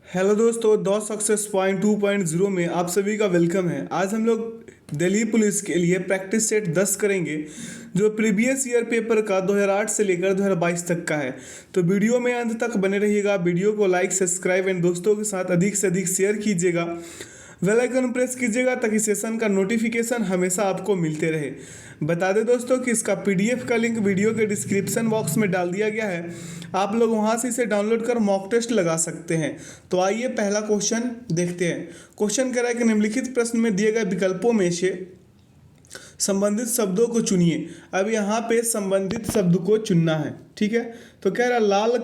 Hello दोस्तों, दो success point 2.0 में आप सभी का वेलकम है। आज हम लोग दिल्ली पुलिस के लिए प्रैक्टिस सेट 10 करेंगे जो प्रीवियस ईयर पेपर का 2008 से लेकर 2022 तक का है। तो वीडियो में अंत तक बने रहिएगा। वीडियो को लाइक, सब्सक्राइब एंड दोस्तों के साथ अधिक से अधिक शेयर कीजिएगा। बेल आइकन प्रेस कीजिएगा ताकि सेशन का नोटिफिकेशन हमेशा आपको मिलते रहे। बता दें दोस्तों कि इसका पीडीएफ का लिंक वीडियो के डिस्क्रिप्शन बॉक्स में डाल दिया गया है। आप लोग वहां से इसे डाउनलोड कर मॉक टेस्ट लगा सकते हैं। तो आइए पहला क्वेश्चन देखते हैं। क्वेश्चन कह रहा है कि निम्नलिखित प्रश्न में दिए गए विकल्पों में से संबंधित शब्दों को चुनिए। अब यहाँ पे संबंधित शब्द को चुनना है, ठीक है। तो कह रहा लाल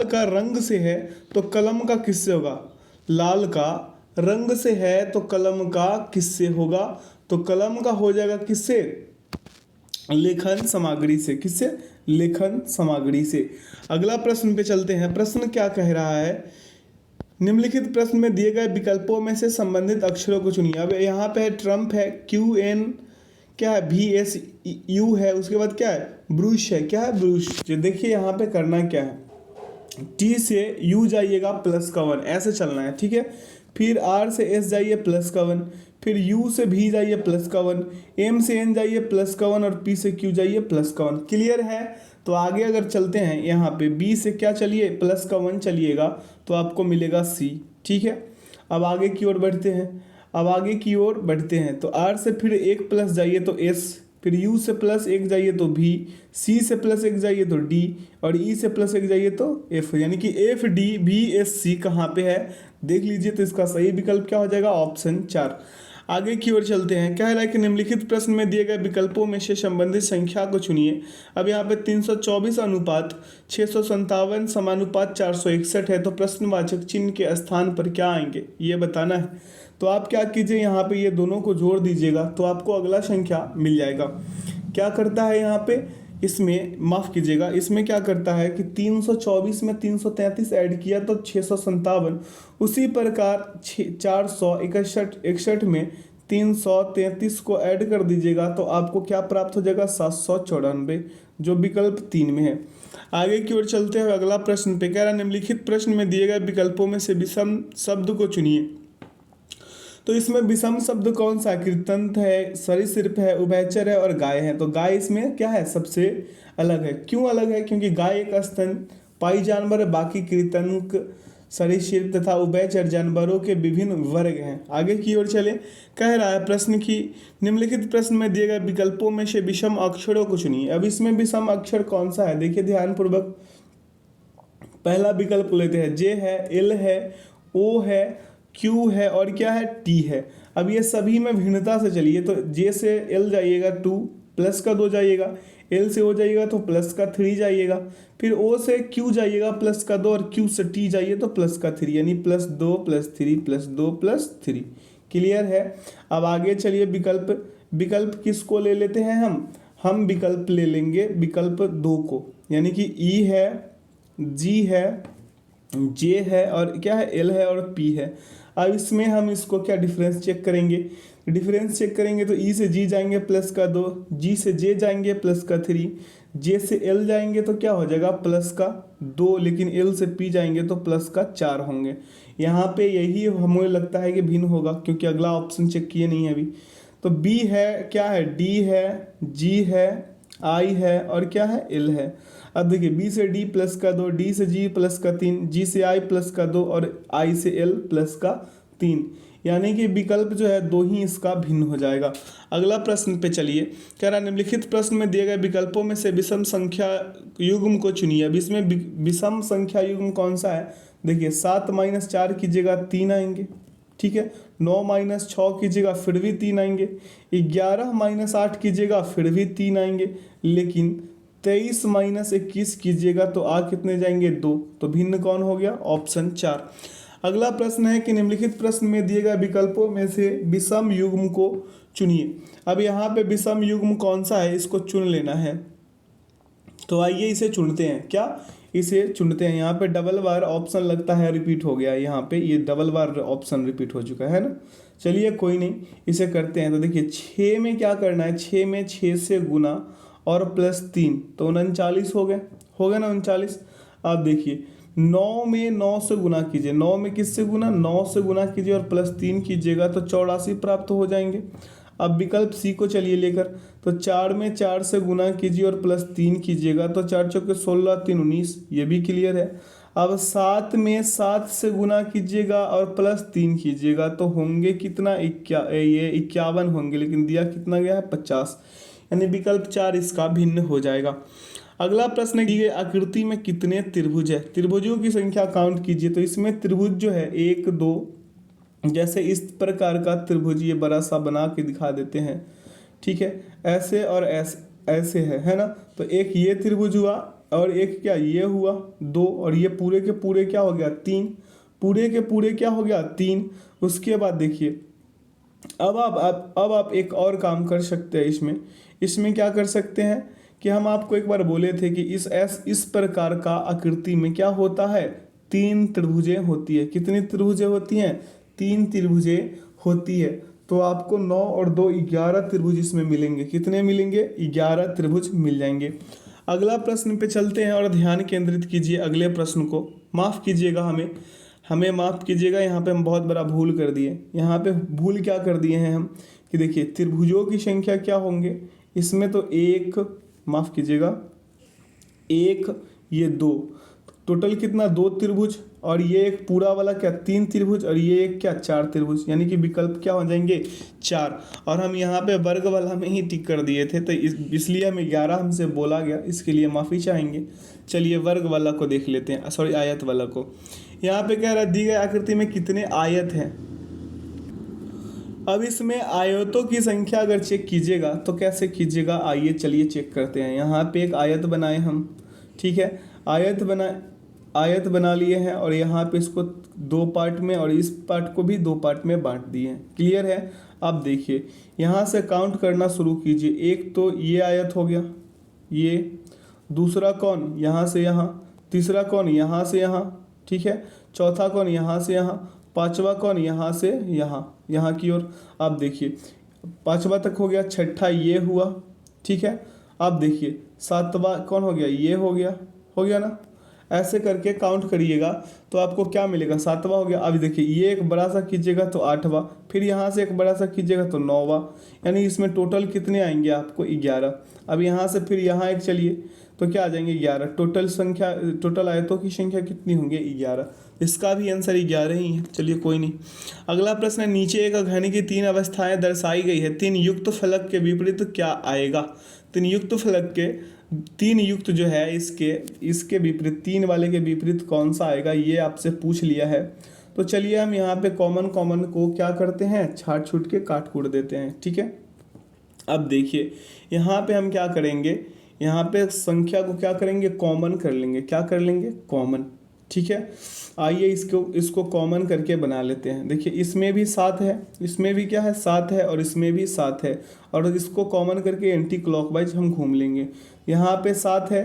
का रंग से है तो कलम का किससे होगा। लाल का रंग से है तो कलम का किससे होगा। तो कलम का हो जाएगा किससे, लेखन सामग्री से। किससे, लेखन सामग्री से। अगला प्रश्न पे चलते हैं। प्रश्न क्या कह रहा है, निम्नलिखित प्रश्न में दिए गए विकल्पों में से संबंधित अक्षरों को चुनिए। अब यहाँ पे है ट्रम्प है, क्यू एन क्या है, भी एस यू है, उसके बाद क्या है, ब्रूश है। क्या है, ब्रूश। जो देखिए यहाँ पे करना क्या है, टी से यू जाइएगा प्लस का 1, ऐसे चलना है, ठीक है। फिर आर से एस जाइए प्लस का 1, फिर यू से भी जाइए प्लस का 1, एम से एन जाइए प्लस का 1 और पी से क्यू जाइए प्लस का 1। क्लियर है। तो आगे अगर चलते हैं, यहाँ पे बी से क्या चलिए, प्लस का 1 चलिएगा तो आपको मिलेगा सी, ठीक है। अब आगे की ओर बढ़ते हैं। तो आर से फिर 1 प्लस जाइए तो एस, फिर यू से प्लस 1 जाइए तो भी, सी से प्लस 1 जाइए तो डी और ई से प्लस 1 जाइए तो एफ। यानी कि F D B S C कहाँ पे है देख लीजिए। तो इसका सही विकल्प क्या हो जाएगा, ऑप्शन 4। आगे की ओर चलते हैं। कह रहा है कि निम्नलिखित प्रश्न में दिए गए विकल्पों में से संबंधित संख्या को चुनिए। अब यहाँ पे 324 अनुपात 657 समानुपात 461 है। तो प्रश्नवाचक चिन्ह के स्थान पर क्या आएंगे ये बताना है। तो आप क्या कीजिए, यहाँ पे ये दोनों को जोड़ दीजिएगा तो आपको अगला संख्या मिल जाएगा। क्या करता है यहाँ पे, इसमें माफ़ कीजिएगा, इसमें क्या करता है कि 324 में 333 ऐड किया तो 657, उसी प्रकार 461 में 333 को ऐड कर दीजिएगा तो आपको क्या प्राप्त हो जाएगा, 794, जो विकल्प 3 में है। आगे की ओर चलते हैं। अगला प्रश्न पे कह रहा है, निम्नलिखित प्रश्न में दिए गए विकल्पों में से विषम शब्द को चुनिए। तो इसमें विषम शब्द कौन सा, कृतंत है, सरीसृप है, उभयचर है और गाय है। तो गाय इसमें क्या है, सबसे अलग है। क्यों अलग है, क्योंकि गाय एक स्तनपायी जानवर है, बाकी कृतंक, सरीसृप तथा उभयचर जानवरों के विभिन्न वर्ग हैं। आगे की ओर चले। कह रहा है प्रश्न की निम्नलिखित प्रश्न में दिए गए विकल्पों में से विषम अक्षरों को चुनिए। अब इसमें विषम अक्षर कौन सा है, देखिए ध्यानपूर्वक। पहला विकल्प लेते हैं, जे है, एल है, ओ है, क्यू है और क्या है, टी है। अब ये सभी में भिन्नता से चलिए। तो जे से एल जाइएगा 2 प्लस का 2 जाइएगा, एल से ओ जाइएगा तो प्लस का 3 जाइएगा, फिर ओ से क्यू जाइएगा प्लस का 2 और क्यू से टी जाइए तो प्लस का 3, यानी +2 +3 +2 +3। क्लियर है। अब आगे चलिए, विकल्प किसको ले लेते हैं हम विकल्प ले लेंगे विकल्प 2 को, यानी कि ई है, जी है, जे है और क्या है, एल है और पी है। अब इसमें हम इसको क्या डिफरेंस चेक करेंगे। तो ई से जी जाएंगे प्लस का 2, जी से जे जाएंगे प्लस का 3, जे से एल जाएंगे तो क्या हो जाएगा, प्लस का 2, लेकिन एल से पी जाएंगे तो प्लस का 4 होंगे। यहाँ पे यही हमें लगता है कि भिन्न होगा, क्योंकि अगला ऑप्शन चेक किए नहीं है अभी। तो बी है, क्या है, डी है, जी है, आई है और क्या है, एल है। अब देखिए, बी से डी प्लस का 2, डी से जी प्लस का 3, जी से आई प्लस का 2 और आई से एल प्लस का 3, यानी कि विकल्प जो है 2 ही इसका भिन्न हो जाएगा। अगला प्रश्न पे चलिए। कह रहा है, निम्नलिखित प्रश्न में दिए गए विकल्पों में से विषम संख्या युग्म को चुनिए। अब इसमें विषम संख्या युग्म कौन सा है, देखिए 7 - 4 कीजिएगा 3 आएंगे, ठीक है। 9 - 6 कीजिएगा फिर भी 3 आएंगे, 11 - 8 कीजिएगा फिर भी 3 आएंगे, लेकिन 23 - 21 कीजिएगा तो कितने जाएंगे, 2। तो भिन्न कौन हो गया, ऑप्शन 4। अगला प्रश्न है कि निम्नलिखित प्रश्न में दिए गए विकल्पों में से विषम युग्म को चुनिए। अब यहाँ पे विषम युग्म कौन सा है, इसको चुन लेना है। तो आइए इसे चुनते हैं। क्या, इसे चुनते हैं। यहाँ पे डबल बार ऑप्शन लगता है रिपीट हो गया, यहाँ पे ये डबल बार ऑप्शन रिपीट हो चुका है ना। चलिए कोई नहीं, इसे करते हैं। तो देखिए 6 में क्या करना है, 6 में 6 से गुना और +3 तो 39 हो गया ना 39। अब देखिए 9 में 9 से गुना कीजिए, 9 में किससे गुना, 9 से गुना कीजिए और प्लस 3 कीजिएगा तो 84 प्राप्त हो जाएंगे। अब विकल्प सी को चलिए लेकर, तो 4 में 4 से गुना कीजिए और प्लस 3 कीजिएगा तो 4 चौके 16, 3 19, ये भी क्लियर है। अब 7 में 7 से गुना कीजिएगा और प्लस 3 कीजिएगा तो होंगे कितना, ये 51 होंगे, लेकिन दिया कितना गया है 50, यानी विकल्प 4 इसका भिन्न हो जाएगा। अगला प्रश्न है, दी गई आकृति में कितने त्रिभुज है, त्रिभुजों की संख्या काउंट कीजिए। तो इसमें त्रिभुज जो है 1 2, जैसे इस प्रकार का त्रिभुज ये बड़ा सा बना के दिखा देते हैं, ठीक है, ऐसे और ऐसे है ना। तो एक ये त्रिभुज हुआ और एक क्या ये हुआ 2, और ये पूरे के पूरे क्या हो गया 3, पूरे के पूरे क्या हो गया 3। उसके बाद देखिए अब आप एक और काम कर सकते हैं, इसमें क्या कर सकते हैं कि हम आपको एक बार बोले थे कि इस प्रकार का आकृति में क्या होता है, 3 त्रिभुजें होती है। कितनी त्रिभुजें होती हैं, 3 त्रिभुजें होती है। तो आपको 9 और 2 11 त्रिभुज इसमें मिलेंगे। कितने मिलेंगे, 11 त्रिभुज मिल जाएंगे। अगला प्रश्न पे चलते हैं और ध्यान केंद्रित कीजिए अगले प्रश्न को। माफ़ कीजिएगा, हमें माफ़ कीजिएगा, यहाँ पे हम बहुत बड़ा भूल कर दिए। यहाँ पे भूल क्या कर दिए हैं हम कि देखिए त्रिभुजों की संख्या क्या होंगे, इसमें तो एक, माफ़ कीजिएगा, एक, ये 2, टोटल कितना 2 त्रिभुज, और ये एक पूरा वाला क्या 3 त्रिभुज, और ये एक क्या 4 त्रिभुज, यानी कि विकल्प क्या हो जाएंगे 4। और हम यहाँ पे वर्ग वाला में ही टिक कर दिए थे, तो इसलिए हमें 11 हमसे बोला गया, इसके लिए माफ़ी चाहेंगे। चलिए वर्ग वाला को देख लेते हैं, सॉरी आयत वाला को। यहाँ पे कह रहा है दी गई आकृति में कितने आयत हैं। अब इसमें आयतों की संख्या अगर चेक कीजिएगा तो कैसे कीजिएगा, आइए चलिए चेक करते हैं। यहाँ पे एक आयत बनाए हम, ठीक है, आयत बना लिए हैं और यहाँ पे इसको 2 पार्ट में और इस पार्ट को भी 2 पार्ट में बांट दिए हैं। क्लियर है। अब देखिए यहाँ से काउंट करना शुरू कीजिए। एक तो ये आयत हो गया, ये दूसरा कौन यहाँ से यहाँ, तीसरा कौन यहाँ से यहाँ, ठीक है, चौथा कौन यहाँ से यहाँ, पांचवा कौन यहाँ से यहाँ की ओर। अब देखिए 5वां तक हो गया, छठा ये हुआ, ठीक है। अब देखिए 7वां कौन हो गया, ये हो गया ना। ऐसे करके काउंट करिएगा तो आपको क्या मिलेगा, 7वां हो गया। अब देखिए ये एक बड़ा सा कीजिएगा तो 8वां, फिर यहाँ से एक बड़ा सा कीजिएगा तो 9वां, यानी इसमें टोटल कितने आएंगे आपको 11। अब यहाँ से फिर यहाँ एक चलिए तो क्या आ जाएंगे 11। टोटल आयतों की संख्या कितनी होंगे 11। इसका भी आंसर 11 ही है। चलिए कोई नहीं। अगला प्रश्न है, नीचे एक घन की 3 अवस्थाएं दर्शाई गई है, 3 युक्त फलक के विपरीत क्या आएगा। 3 युक्त फलक के 3 युक्त जो है इसके विपरीत, 3 वाले के विपरीत कौन सा आएगा, ये आपसे पूछ लिया है। तो चलिए हम यहाँ पे कॉमन को क्या करते हैं, छाट छूट के काट कूट देते हैं, ठीक है। अब देखिए यहाँ पे हम क्या करेंगे, यहाँ पे संख्या को क्या करेंगे, कॉमन कर लेंगे। क्या कर लेंगे, कॉमन, ठीक है। आइए इसको कॉमन करके बना लेते हैं। देखिए इसमें भी 7 है, इसमें भी क्या है 7 है, और इसमें भी 7 है, और इसको कॉमन करके एंटी क्लॉकवाइज हम घूम लेंगे। यहाँ पे 7 है,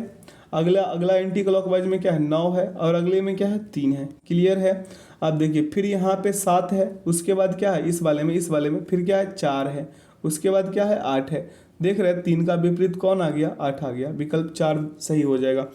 अगला एंटी क्लॉकवाइज में क्या है 9 है, और अगले में क्या है 3 है। क्लियर है। अब देखिए फिर यहाँ पे 7 है, उसके बाद क्या है इस वाले में फिर क्या है 4 है, उसके बाद क्या है 8 है। देख रहे हैं 3 का विपरीत कौन आ गया, 8 आ गया। विकल्प 4 सही हो जाएगा।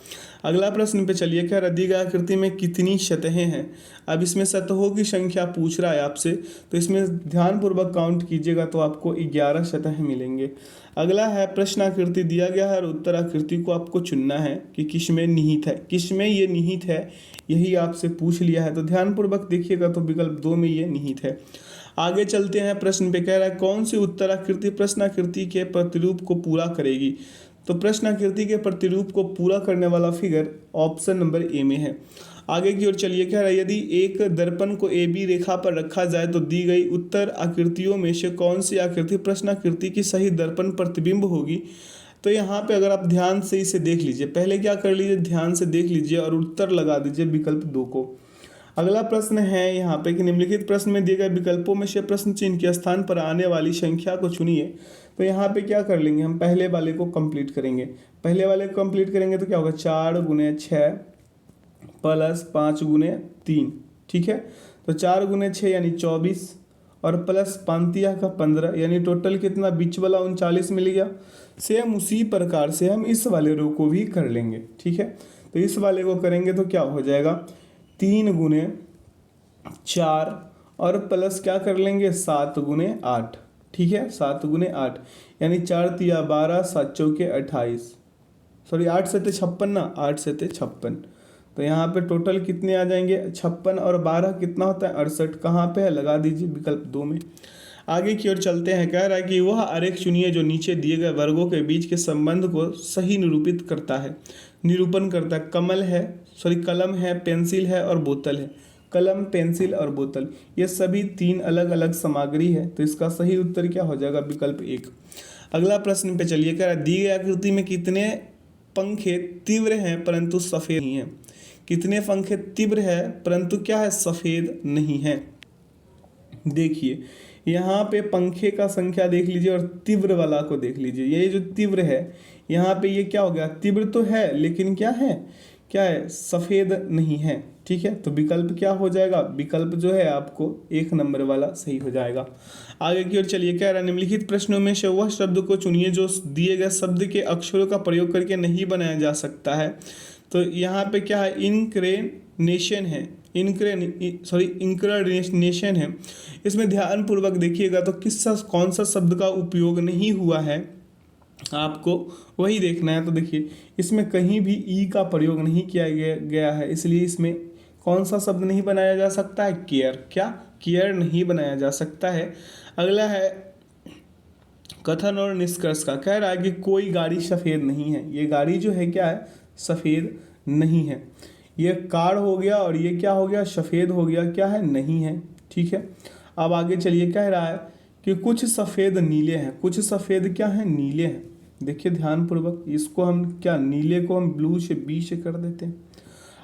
अगला प्रश्न पे चलिए, क्या दी गई आकृति में कितनी सतहें हैं। अब इसमें सतहों की संख्या पूछ रहा है आपसे, तो इसमें ध्यानपूर्वक काउंट कीजिएगा तो आपको 11 सतहें मिलेंगे। अगला है प्रश्नाकृति दिया गया है और उत्तर आकृति को आपको चुनना है कि किसमें निहित है, किसमें ये निहित है, यही आपसे पूछ लिया है। तो ध्यानपूर्वक देखिएगा तो विकल्प 2 में ये निहित है। आगे चलते हैं प्रश्न पे, कह रहा है कौन सी उत्तराकृति प्रश्नाकृति के प्रतिरूप को पूरा करेगी। तो प्रश्नाकृति के प्रतिरूप को पूरा करने वाला फिगर ऑप्शन नंबर ए में है। आगे की ओर चलिए, कह रहा है यदि एक दर्पण को ए बी रेखा पर रखा जाए तो दी गई उत्तर आकृतियों में से कौन सी आकृति प्रश्नाकृति की सही दर्पण प्रतिबिंब होगी। तो यहाँ पे अगर आप ध्यान से इसे देख लीजिए, पहले क्या कर लीजिए, ध्यान से देख लीजिए और उत्तर लगा दीजिए विकल्प 2 को। अगला प्रश्न है यहाँ पे कि निम्नलिखित प्रश्न में दिए गए विकल्पों में से प्रश्न चिन्ह के स्थान पर आने वाली संख्या को चुनिए। तो यहाँ पे क्या कर लेंगे, हम पहले वाले को कंप्लीट करेंगे। तो क्या होगा 4 × 6 प्लस 5 × 3, ठीक है। तो 4 × 6 यानी 24 और प्लस 5 का 15, यानी टोटल कितना बीच वाला 39 मिल गया। सेम उसी प्रकार से हम इस वाले रो को भी कर लेंगे, ठीक है। तो इस वाले को करेंगे तो क्या हो जाएगा 3 × 4 और प्लस क्या कर लेंगे 7 × 8। ठीक है, 7 × 8 यानी 4×3 = 12, 7×4 = 28, सॉरी 8×7 = 56 ना, 8×7 = 56। तो यहाँ पे टोटल कितने आ जाएंगे 56 और 12 कितना होता है 68। कहाँ पे है लगा दीजिए विकल्प 2 में। आगे की ओर चलते हैं। कह रहा है कि वह आरेख चुनिए जो नीचे दिए गए वर्गों के बीच के संबंध को सही निरूपित करता है, निरूपण करता है। कलम है, पेंसिल है और बोतल है। कलम, पेंसिल और बोतल ये सभी 3 अलग अलग सामग्री है, तो इसका सही उत्तर क्या हो जाएगा विकल्प 1। अगला प्रश्न पे चलिए। कह रहा है दी गई आकृति में कितने पंखे तीव्र हैं परंतु सफेद नहीं है। कितने पंखे तीव्र है परंतु क्या है सफेद नहीं है। देखिए यहाँ पे पंखे का संख्या देख लीजिए और तीव्र वाला को देख लीजिए। ये जो तीव्र है यहाँ पे ये क्या हो गया, तीव्र तो है लेकिन क्या है सफेद नहीं है। ठीक है, तो विकल्प क्या हो जाएगा, विकल्प जो है आपको 1 नंबर वाला सही हो जाएगा। आगे की ओर चलिए। कह रहा है निम्नलिखित प्रश्नों में से वह शब्द को चुनिए जो दिए गए शब्द के अक्षरों का प्रयोग करके नहीं बनाया जा सकता है। तो यहाँ पे क्या है इंक्रेनेशन है, इंक्रेनेशन है। इसमें ध्यानपूर्वक देखिएगा तो कौन सा शब्द का उपयोग नहीं हुआ है आपको वही देखना है। तो देखिए इसमें कहीं भी ई का प्रयोग नहीं किया गया है, इसलिए इसमें कौन सा शब्द नहीं बनाया जा सकता है केयर नहीं बनाया जा सकता है। अगला है कथन और निष्कर्ष का। कह रहा है कि कोई गाड़ी सफ़ेद नहीं है। ये गाड़ी जो है क्या है सफ़ेद नहीं है। ये कार हो गया और ये क्या हो गया सफ़ेद हो गया, क्या है नहीं है। ठीक है, अब आगे चलिए। कह रहा है कि कुछ सफ़ेद नीले हैं, कुछ सफ़ेद क्या है नीले हैं। देखिए ध्यानपूर्वक, इसको हम क्या नीले को हम ब्लू से बी से कर देते हैं।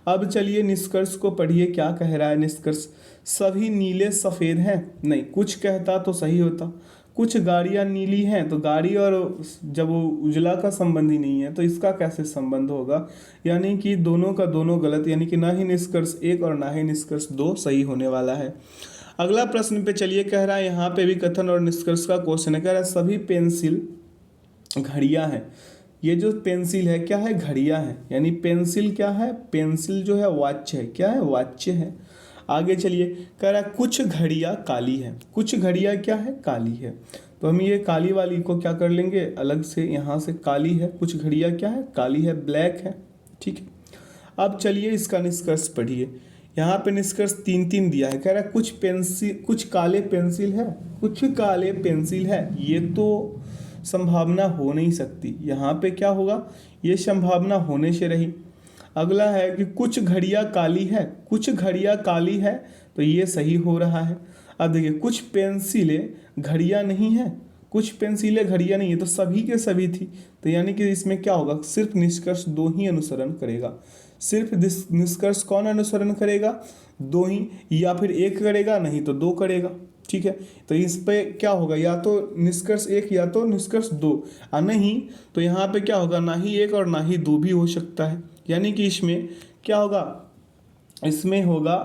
अब चलिए निष्कर्ष को पढ़िए, क्या कह रहा है निष्कर्ष। सभी नीले सफ़ेद हैं नहीं, कुछ कहता तो सही होता। कुछ गाड़ियाँ नीली हैं, तो गाड़ी और जब वो उजला का संबंध ही नहीं है तो इसका कैसे संबंध होगा, यानी कि दोनों का दोनों गलत, यानी कि ना ही निष्कर्ष 1 और ना ही निष्कर्ष 2 सही होने वाला है। अगला प्रश्न पे चलिए। कह रहा है यहाँ पे भी कथन और निष्कर्ष का क्वेश्चन है। कह रहा है सभी पेंसिल घड़ियाँ हैं। ये जो पेंसिल है क्या है घड़ियाँ है, यानी पेंसिल क्या है, पेंसिल जो है वाच्य है, क्या है वाच्य है। आगे चलिए। कह रहा है कुछ घड़ियाँ काली है, कुछ घड़ियाँ क्या है काली है। तो हम ये काली वाली को क्या कर लेंगे अलग से, यहाँ से काली है, कुछ घड़ियाँ क्या है काली है, ब्लैक है। ठीक है, अब चलिए इसका निष्कर्ष पढ़िए। यहाँ पे निष्कर्ष 3 दिया है। कह रहा है कुछ काले पेंसिल है, कुछ काले पेंसिल है, ये तो संभावना हो नहीं सकती। यहाँ पे क्या होगा, ये संभावना होने से रही। अगला है कि कुछ घड़ियाँ काली है, कुछ घड़ियाँ काली है, तो ये सही हो रहा है। अब देखिए कुछ पेंसिलें घड़ियाँ नहीं है, कुछ पेंसिलें घड़ियाँ नहीं है, तो सभी के सभी थी। तो यानी कि इसमें क्या होगा, सिर्फ निष्कर्ष 2 ही अनुसरण करेगा। सिर्फ निष्कर्ष कौन अनुसरण करेगा, 2 ही, या फिर 1 करेगा, नहीं तो 2 करेगा। ठीक है, तो इस पे क्या होगा, या तो निष्कर्ष 1 या तो निष्कर्ष 2, नहीं तो यहाँ पे क्या होगा ना ही 1 और ना ही 2 भी हो सकता है। यानी कि इसमें क्या होगा, इसमें होगा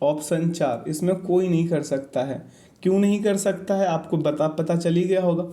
ऑप्शन 4, इसमें कोई नहीं कर सकता है। क्यों नहीं कर सकता है आपको पता चल ही गया होगा।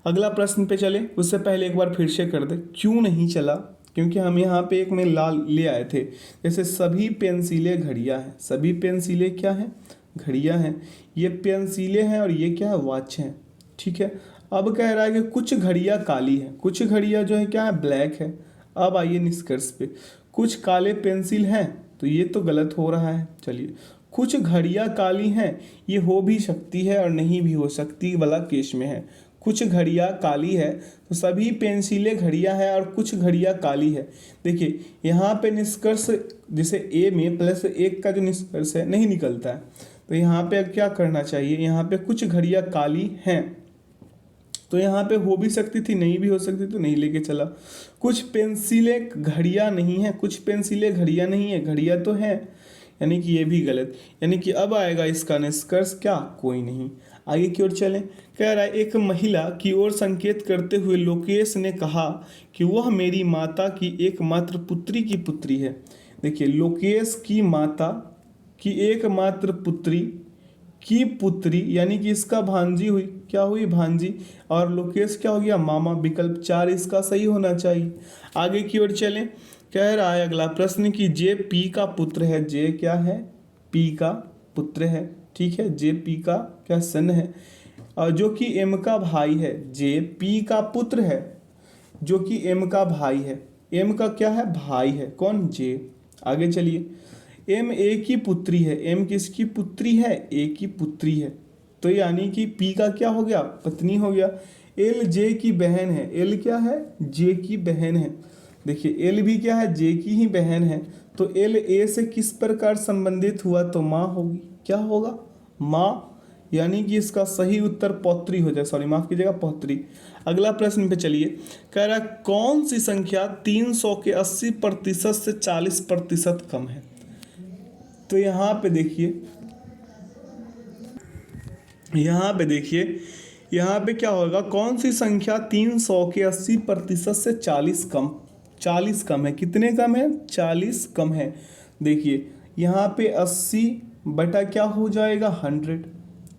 अगला प्रश्न पे चले, उससे पहले एक बार फिर से कर दे क्यों नहीं चला, क्योंकि हम यहाँ पे एक में लाल ले आए थे। जैसे सभी पेंसिलें घड़ियाँ हैं, सभी पेंसिलें क्या हैं घड़ियाँ हैं, ये पेंसिलें हैं और ये क्या है वॉच हैं। ठीक है, अब कह रहा है कि कुछ घड़ियाँ काली हैं, कुछ घड़ियाँ जो है क्या है ब्लैक है। अब आइए निष्कर्ष पे, कुछ काले पेंसिल हैं, तो ये तो गलत हो रहा है। चलिए कुछ घड़ियाँ काली हैं, ये हो भी सकती है और नहीं भी हो सकती वाला केस में है। कुछ घड़ियाँ काली है तो सभी पेंसिलें घड़ियाँ हैं और कुछ घड़ियाँ काली है। देखिए यहाँ पे निष्कर्ष जैसे ए में +1 का जो निष्कर्ष है नहीं निकलता है, तो यहाँ पे क्या करना चाहिए, यहाँ पे कुछ घड़ियाँ काली हैं, तो यहाँ पे हो भी सकती थी नहीं भी हो सकती, तो नहीं लेके चला। कुछ पेंसिलें घड़ियाँ नहीं है, कुछ पेंसिलें घड़ियाँ नहीं है, घड़ियाँ तो है, यानी कि ये भी गलत। यानी कि अब आएगा इसका निष्कर्ष क्या, कोई नहीं। आगे की ओर चलें। कह रहा है एक महिला की ओर संकेत करते हुए लोकेश ने कहा कि वह मेरी माता की एकमात्र पुत्री की पुत्री है। देखिए लोकेश की माता की एकमात्र पुत्री की पुत्री, यानी कि इसका भांजी हुई, क्या हुई भांजी, और लोकेश क्या हो गया मामा। विकल्प 4 इसका सही होना चाहिए। आगे की ओर चलें। कह रहा है अगला प्रश्न कि जे पी का पुत्र है, जे क्या है, पी का पुत्र है, ठीक है, जे पी का क्या सन है, और जो कि एम का भाई है। जे पी का पुत्र है जो कि एम का भाई है, एम का क्या है, भाई है, कौन, जे। आगे चलिए, एम ए की पुत्री है, एम किसकी पुत्री है, ए की पुत्री है, तो यानी कि पी का क्या हो गया, पत्नी हो गया। एल जे की बहन है, एल क्या है, जे की बहन है। देखिए एल भी क्या है, जे की ही बहन है, तो एल ए से किस प्रकार संबंधित हुआ, तो माँ होगी, क्या होगा, माँ, यानी कि इसका सही उत्तर पौत्री हो जाए, सॉरी माफ कीजिएगा, पौत्री। अगला प्रश्न पे चलिए, कह रहा है कौन सी संख्या 300 के 80% से 40% कम है। तो यहाँ पे देखिए, यहाँ पे क्या होगा, कौन सी संख्या 300 के 80% से 40 कम है, कितने कम है, 40 कम है। देखिए यहाँ पे 80 बटा क्या हो जाएगा, 100,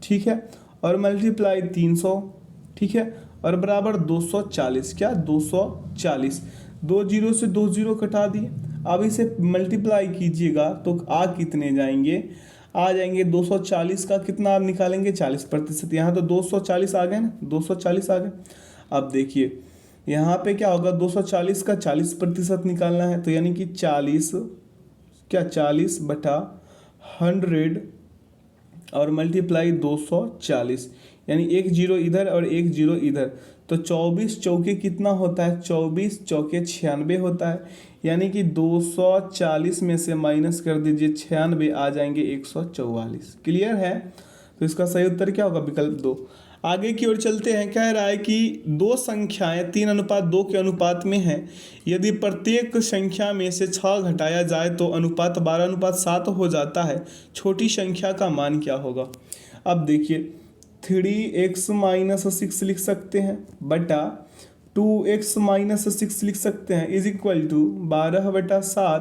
ठीक है, और मल्टीप्लाई 300, ठीक है, और बराबर 240, क्या 240, 2 जीरो से 2 जीरो कटा दिए। अब इसे मल्टीप्लाई कीजिएगा तो आ कितने जाएंगे, आ जाएंगे 240 का कितना आप निकालेंगे, 40%। यहाँ तो 240 आ गए ना, 240 आ गए। अब देखिए यहाँ पे क्या होगा, 240 का 40% निकालना है, तो यानी कि 40 क्या, 40 बटा 100 और मल्टीप्लाई 240, यानी एक जीरो इधर और एक जीरो इधर, तो 24 चौके कितना होता है, 24 चौके 96 होता है, यानी कि 240 में से माइनस कर दीजिए 96, आ जाएंगे 144। क्लियर है, तो इसका सही उत्तर क्या होगा, विकल्प 2। आगे की ओर चलते हैं, कह रहा है कि दो संख्याएं 3:2 के अनुपात में हैं, यदि प्रत्येक संख्या में से 6 घटाया जाए तो अनुपात 12:7 हो जाता है, छोटी संख्या का मान क्या होगा। अब देखिए 3x - 6 लिख सकते हैं बटा 2x - 6 लिख सकते हैं, is equal to 12/7,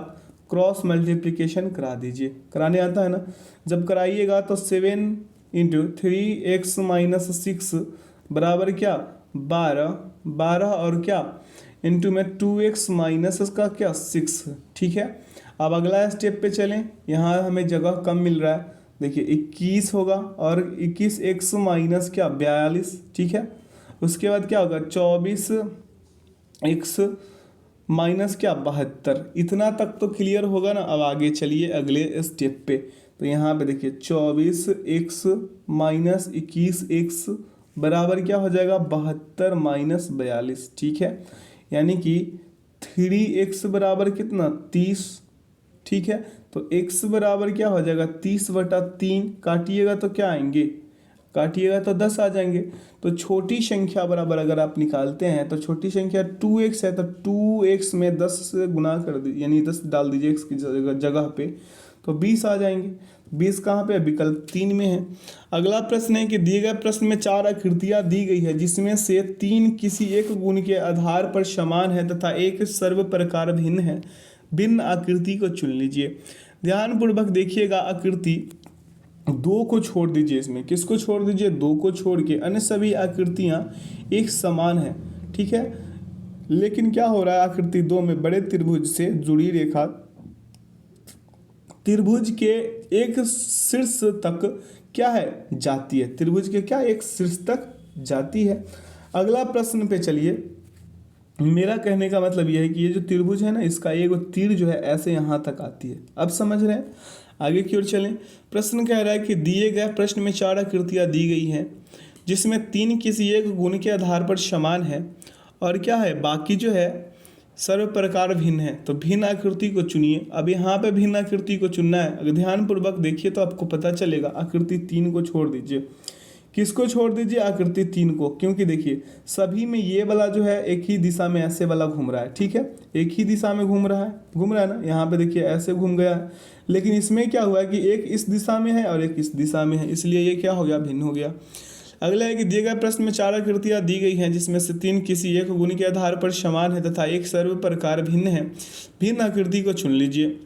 cross multiplication करा दीजिए, कराने आता है ना, जब कराइएगा तो 7 इंटू 3x - 6 बराबर क्या, 12 और क्या इंटू में 2x माइनस का क्या 6, ठीक है। अब अगला स्टेप पे चलें, यहाँ हमें जगह कम मिल रहा है, देखिए 21 होगा और 21x माइनस क्या 42, ठीक है। उसके बाद क्या होगा 24x माइनस क्या 72, इतना तक तो क्लियर होगा ना। अब आगे चलिए अगले स्टेप पे, तो यहाँ पे देखिए 24x माइनस 21x बराबर क्या हो जाएगा 72 माइनस 42, ठीक है, यानी कि 3x बराबर कितना 30, ठीक है। तो x बराबर क्या हो जाएगा 30/3, काटिएगा तो क्या आएंगे, काटिएगा तो 10 आ जाएंगे। तो छोटी संख्या बराबर अगर आप निकालते हैं तो छोटी संख्या 2x है, तो 2x में 10 से गुना कर दीजिए, यानी 10 डाल दीजिए x की जगह पे, तो 20 आ जाएंगे। 20 कहाँ पे, विकल्प 3 में है। अगला प्रश्न है कि दिए गए प्रश्न में 4 आकृतियां दी गई है, जिसमें से 3 किसी एक गुण के आधार पर समान है तथा एक सर्व प्रकार भिन्न है, भिन्न आकृति को चुन लीजिए। ध्यानपूर्वक देखिएगा, आकृति 2 को छोड़ दीजिए, इसमें किसको छोड़ दीजिए, 2 को छोड़ के अन्य सभी आकृतियां एक समान है, ठीक है। लेकिन क्या हो रहा है, आकृति 2 में बड़े त्रिभुज से जुड़ी रेखा त्रिभुज के एक शीर्ष तक क्या है, जाती है, त्रिभुज के क्या एक शीर्ष तक जाती है। अगला प्रश्न पे चलिए, मेरा कहने का मतलब यह है कि ये जो त्रिभुज है ना, इसका एक तीर जो है ऐसे यहाँ तक आती है, अब समझ रहे हैं। आगे की ओर चलें, प्रश्न कह रहा है कि दिए गए प्रश्न में 4 आकृतियाँ दी गई हैं, जिसमें 3 किसी एक गुण के आधार पर समान है और क्या है, बाकी जो है सर्व प्रकार भिन्न है, तो भिन्न आकृति को चुनिए। अब यहाँ पे भिन्न आकृति को चुनना है, अगर ध्यानपूर्वक देखिए तो आपको पता चलेगा। आकृति 3 को छोड़ दीजिए, किसको छोड़ दीजिए, आकृति 3 को, क्योंकि देखिए सभी में ये वाला जो है एक ही दिशा में ऐसे वाला घूम रहा है, ठीक है, एक ही दिशा में घूम रहा है ना, यहाँ पे देखिए ऐसे घूम गया है, लेकिन इसमें क्या हुआ कि एक इस दिशा में है और एक इस दिशा में है, इसलिए ये क्या हो गया, भिन्न हो गया। अगला है कि दिए गए प्रश्न में 4 आकृतियाँ दी गई हैं, जिसमें से 3 किसी एक गुण के आधार पर समान है तथा एक सर्व प्रकार भिन्न है, भिन्न आकृति को चुन लीजिए।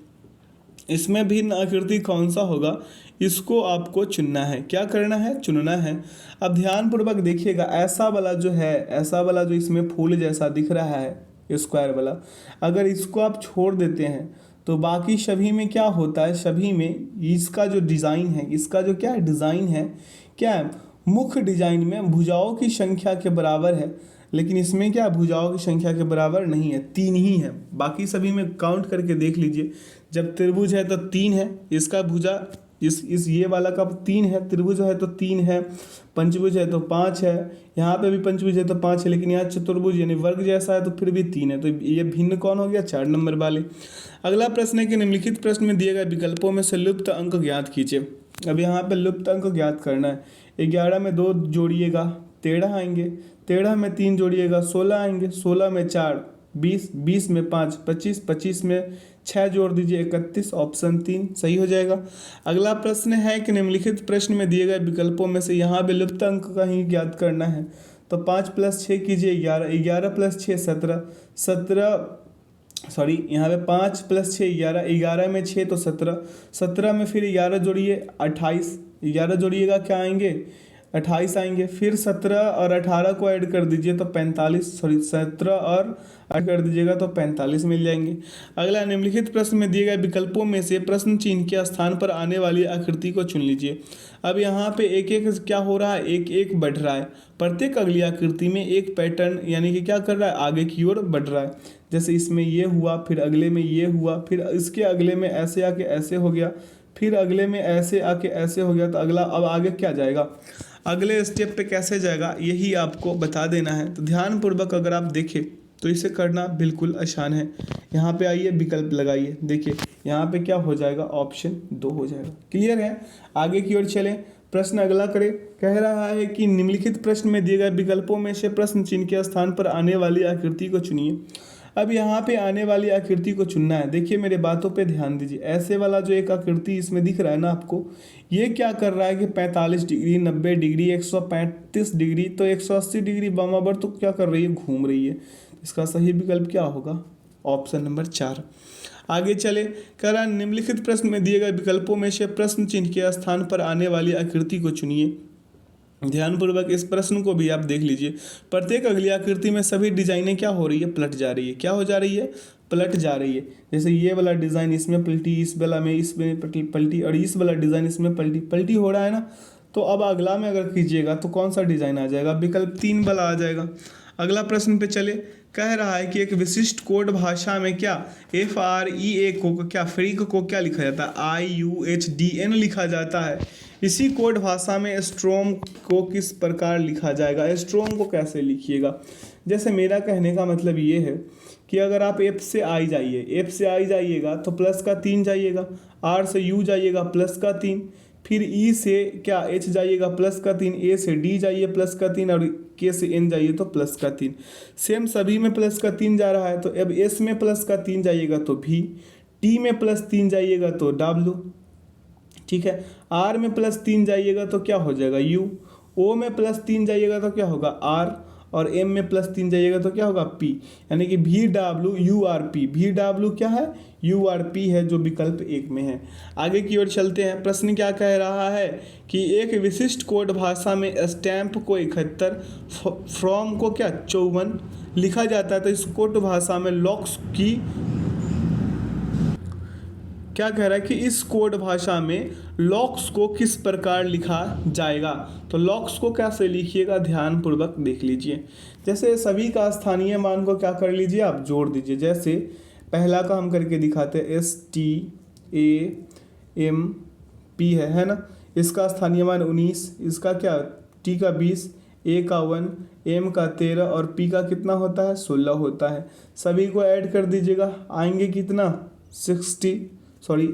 इसमें भिन्न आकृति कौन सा होगा, इसको आपको चुनना है, क्या करना है, चुनना है। अब ध्यानपूर्वक देखिएगा, ऐसा वाला जो है, ऐसा वाला जो इसमें फूल जैसा दिख रहा है, स्क्वायर वाला। अगर इसको आप छोड़ देते हैं तो बाकी सभी में क्या होता है, सभी में इसका जो डिज़ाइन है, इसका जो क्या है डिज़ाइन है, क्या है मुख्य डिजाइन में भुजाओं की संख्या के बराबर है, लेकिन इसमें क्या भुजाओं की संख्या के बराबर नहीं है, 3 ही है। बाकी सभी में काउंट करके देख लीजिए, जब त्रिभुज है तो 3 है, इसका भुजा इस ये वाला का 3 है, त्रिभुज है तो 3 है, पंचभुज है तो 5 है, यहाँ पे भी पंचभुज है तो 5 है, लेकिन यहाँ चतुर्भुज यानी वर्ग जैसा है तो फिर भी 3 है, तो ये भिन्न कौन हो गया, 4 नंबर वाले। अगला प्रश्न है कि निम्नलिखित प्रश्न में दिए गए विकल्पों में से लुप्त अंक ज्ञात कीजिए। अब यहाँ पे लुप्त अंक ज्ञात करना है। 11 में 2 जोड़िएगा 13 आएंगे, 13 में 3 जोड़िएगा 16 आएंगे, 16 में 4 20, 20 में 5 25, 25 में 6 जोड़ दीजिए 31, ऑप्शन 3 सही हो जाएगा। अगला प्रश्न है कि निम्नलिखित प्रश्न में दिए गए विकल्पों में से यहाँ पे लुप्त अंक का ही ज्ञात करना है। तो 5 + 6 कीजिए 11, 11 + 6 17, 17 सॉरी यहाँ पे 5 + 6 11, 11 में 6 तो 17, 17 में फिर 11 जोड़िए 28, 11 जोड़िएगा क्या आएंगे 28 आएंगे, फिर 17 और 18 को ऐड कर दीजिए तो 45, सॉरी 17 और ऐड कर दीजिएगा तो 45 मिल जाएंगे। अगला निम्नलिखित प्रश्न में दिए गए विकल्पों में से प्रश्न चिन्ह के स्थान पर आने वाली आकृति को चुन लीजिए। अब यहाँ पे एक एक क्या हो रहा है, एक एक बढ़ रहा है, प्रत्येक अगली आकृति में एक पैटर्न यानी कि क्या कर रहा है, आगे की ओर बढ़ रहा है। जैसे इसमें ये हुआ, फिर अगले में ये हुआ, फिर इसके अगले में ऐसे आके ऐसे हो गया, फिर अगले में ऐसे आके ऐसे हो गया, तो अगला अब आगे क्या जाएगा, अगले स्टेप पे कैसे जाएगा यही आपको बता देना है। तो ध्यानपूर्वक अगर आप देखें तो इसे करना बिल्कुल आसान है। यहाँ पे आइए विकल्प लगाइए, देखिए यहाँ पे क्या हो जाएगा, ऑप्शन 2 हो जाएगा। क्लियर है, आगे की ओर चलें। प्रश्न अगला करें, कह रहा है कि निम्नलिखित प्रश्न में दिए गए विकल्पों में से प्रश्न चिन्ह के स्थान पर आने वाली आकृति को चुनिए। अब यहाँ पे आने वाली आकृति को चुनना है। देखिए मेरे बातों पे ध्यान दीजिए, ऐसे वाला जो एक आकृति इसमें दिख रहा है ना आपको, ये क्या कर रहा है कि 45 डिग्री 90 डिग्री 135 डिग्री तो 180 डिग्री बराबर तो क्या कर रही है, घूम रही है। इसका सही विकल्प क्या होगा, ऑप्शन नंबर 4। आगे चले, कह रहा निम्नलिखित प्रश्न में दिए गए विकल्पों में से प्रश्न चिन्ह के स्थान पर आने वाली आकृति को चुनिए। ध्यानपूर्वक इस प्रश्न को भी आप देख लीजिए। प्रत्येक अगली आकृति में सभी डिजाइनें क्या हो रही है, पलट जा रही है। क्या हो जा रही है, पलट जा रही है। जैसे ये वाला डिज़ाइन इसमें पलटी, इस वाला में इसमें पलटी, और इस वाला डिज़ाइन इसमें पलटी पलटी हो रहा है ना। तो अब अगला में अगर कीजिएगा तो कौन सा डिज़ाइन आ जाएगा, विकल्प 3 वाला आ जाएगा। अगला प्रश्न पे चले, कह रहा है कि एक विशिष्ट कोड भाषा में क्या FREA को क्या फ्रीक को क्या लिखा जाता है, IUHDN लिखा जाता है। इसी कोड भाषा में स्ट्रोम को किस प्रकार लिखा जाएगा, स्ट्रोम को कैसे लिखिएगा। जैसे मेरा कहने का मतलब ये है कि अगर आप F से I जाइए, F से I जाइएगा तो प्लस का 3 जाइएगा, R से U जाइएगा प्लस का 3, फिर E से क्या H जाइएगा प्लस का 3, A से D जाइए प्लस का 3, और K से N जाइए तो प्लस का 3। सेम सभी में प्लस का 3 जा रहा है, तो अब S में प्लस का 3 जाइएगा तो V, T में प्लस 3 जाइएगा तो W, ठीक है। R में प्लस 3 जाइएगा तो क्या हो जाएगा U, O में प्लस 3 जाइएगा तो क्या होगा R, और M में प्लस 3 जाइएगा तो क्या होगा P, यानी कि VWURP। VW क्या है, URP है, जो विकल्प 1 में है। आगे की ओर चलते हैं। प्रश्न क्या कह रहा है कि एक विशिष्ट कोड भाषा में स्टैम्प को 71, फ्रॉम को क्या 54 लिखा जाता है। तो इस कोड भाषा में लॉक्स की क्या कह रहा है कि इस कोड भाषा में लॉक्स को किस प्रकार लिखा जाएगा। तो लॉक्स को कैसे लिखिएगा, ध्यानपूर्वक देख लीजिए। जैसे सभी का स्थानीय मान को क्या कर लीजिए, आप जोड़ दीजिए। जैसे पहला का हम करके दिखाते हैं, STAMP है ना। इसका स्थानीय मान 19, इसका क्या T का 20, A का 1, M का 13 और P का कितना होता है 16 होता है। सभी को ऐड कर दीजिएगा, आएंगे कितना 60, सॉरी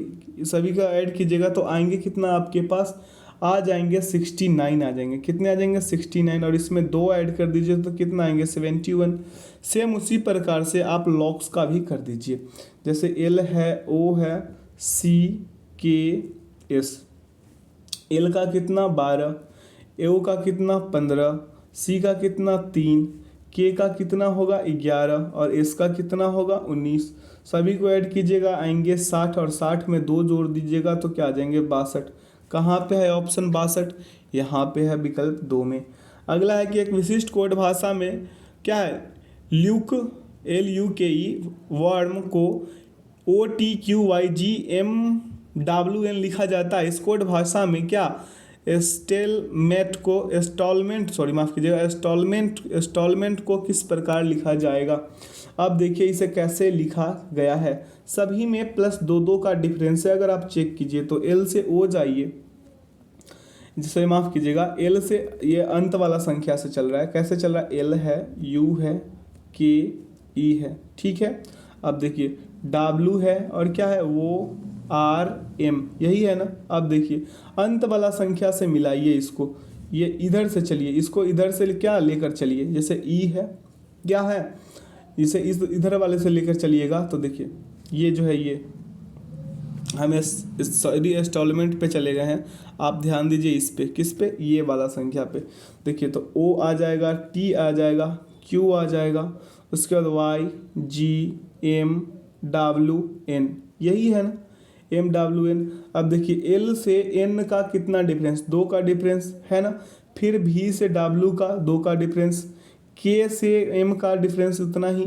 सभी का ऐड कीजिएगा तो आएंगे कितना, आपके पास आ जाएंगे 69 आ जाएंगे। कितने आ जाएंगे 69, और इसमें 2 ऐड कर दीजिए तो कितना आएंगे 71। सेम उसी प्रकार से आप लॉक्स का भी कर दीजिए। जैसे L है, O है, C K S, L का कितना 12, O का कितना 15, C का कितना 3, K का कितना होगा 11 और S का कितना होगा 19। सभी को ऐड कीजिएगा, आएंगे 60, और 60 में 2 जोड़ दीजिएगा तो क्या आ जाएंगे 62। कहाँ पे है ऑप्शन 62, यहाँ पे है विकल्प 2 में। अगला है कि एक विशिष्ट कोड भाषा में क्या है ल्यूक LUKE वर्म को OTQYGMWN लिखा जाता है। स्कोड भाषा में क्या स्टेलमेट को इंस्टॉलमेंट को किस प्रकार लिखा जाएगा। अब देखिए इसे कैसे लिखा गया है। सभी में +2 का डिफरेंस है। अगर आप चेक कीजिए तो L से O जाइए, जिसे माफ़ कीजिएगा L से ये अंत वाला संख्या से चल रहा है। कैसे चल रहा है? L है, U है, K E है, ठीक है। अब देखिए W है और क्या है वो R M, यही है ना। अब देखिए अंत वाला संख्या से मिलाइए इसको, ये इधर से चलिए, इसको इधर से क्या लेकर चलिए, जैसे E है क्या है, इसे इस इधर वाले से लेकर चलिएगा तो देखिए ये जो है ये हम इस इंस्टॉलमेंट पे चले गए हैं। आप ध्यान दीजिए इस पे, किस पे, ये वाला संख्या पे। देखिए तो O आ जाएगा, T आ जाएगा, Q आ जाएगा, उसके बाद Y G M W N, यही है ना MWN। अब देखिए L से N का कितना डिफरेंस, 2 का डिफरेंस है ना। फिर V से W का 2 का डिफरेंस, K से M का डिफरेंस उतना ही,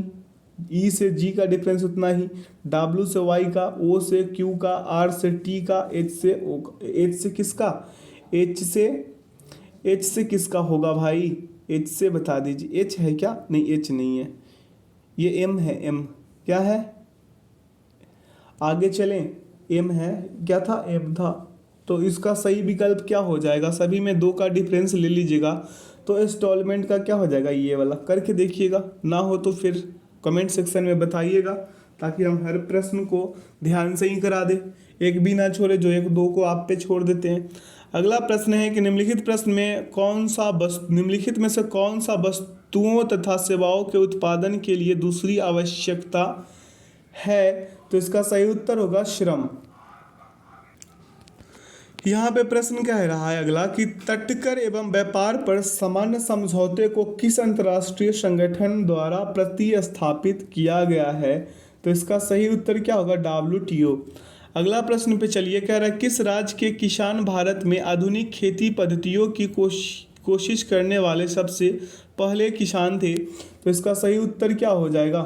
E से G का डिफरेंस उतना ही, W से Y का, O से Q का, R से T का, H से O का। H से किसका, H से किसका होगा भाई, H से बता दीजिए। H है क्या? नहीं H नहीं है, ये M है। M क्या है, आगे चलें, M है, क्या था, M था। तो इसका सही विकल्प क्या हो जाएगा? सभी में 2 का डिफरेंस ले लीजिएगा तो इंस्टॉलमेंट का क्या हो जाएगा, ये वाला। करके देखिएगा, ना हो तो फिर कमेंट सेक्शन में बताइएगा, ताकि हम हर प्रश्न को ध्यान से ही करा दे, एक भी ना छोड़े, जो 1-2 को आप पे छोड़ देते हैं। अगला प्रश्न है कि निम्नलिखित में से कौन सा वस्तुओं तथा सेवाओं के उत्पादन के लिए दूसरी आवश्यकता है। तो इसका सही उत्तर होगा श्रम। यहाँ पे प्रश्न कह रहा है अगला कि तटकर एवं व्यापार पर सामान्य समझौते को किस अंतर्राष्ट्रीय संगठन द्वारा प्रतिस्थापित किया गया है। तो इसका सही उत्तर क्या होगा, WTO। अगला प्रश्न पे चलिए, कह रहा है किस राज्य के किसान भारत में आधुनिक खेती पद्धतियों की कोशिश करने वाले सबसे पहले किसान थे। तो इसका सही उत्तर क्या हो जाएगा,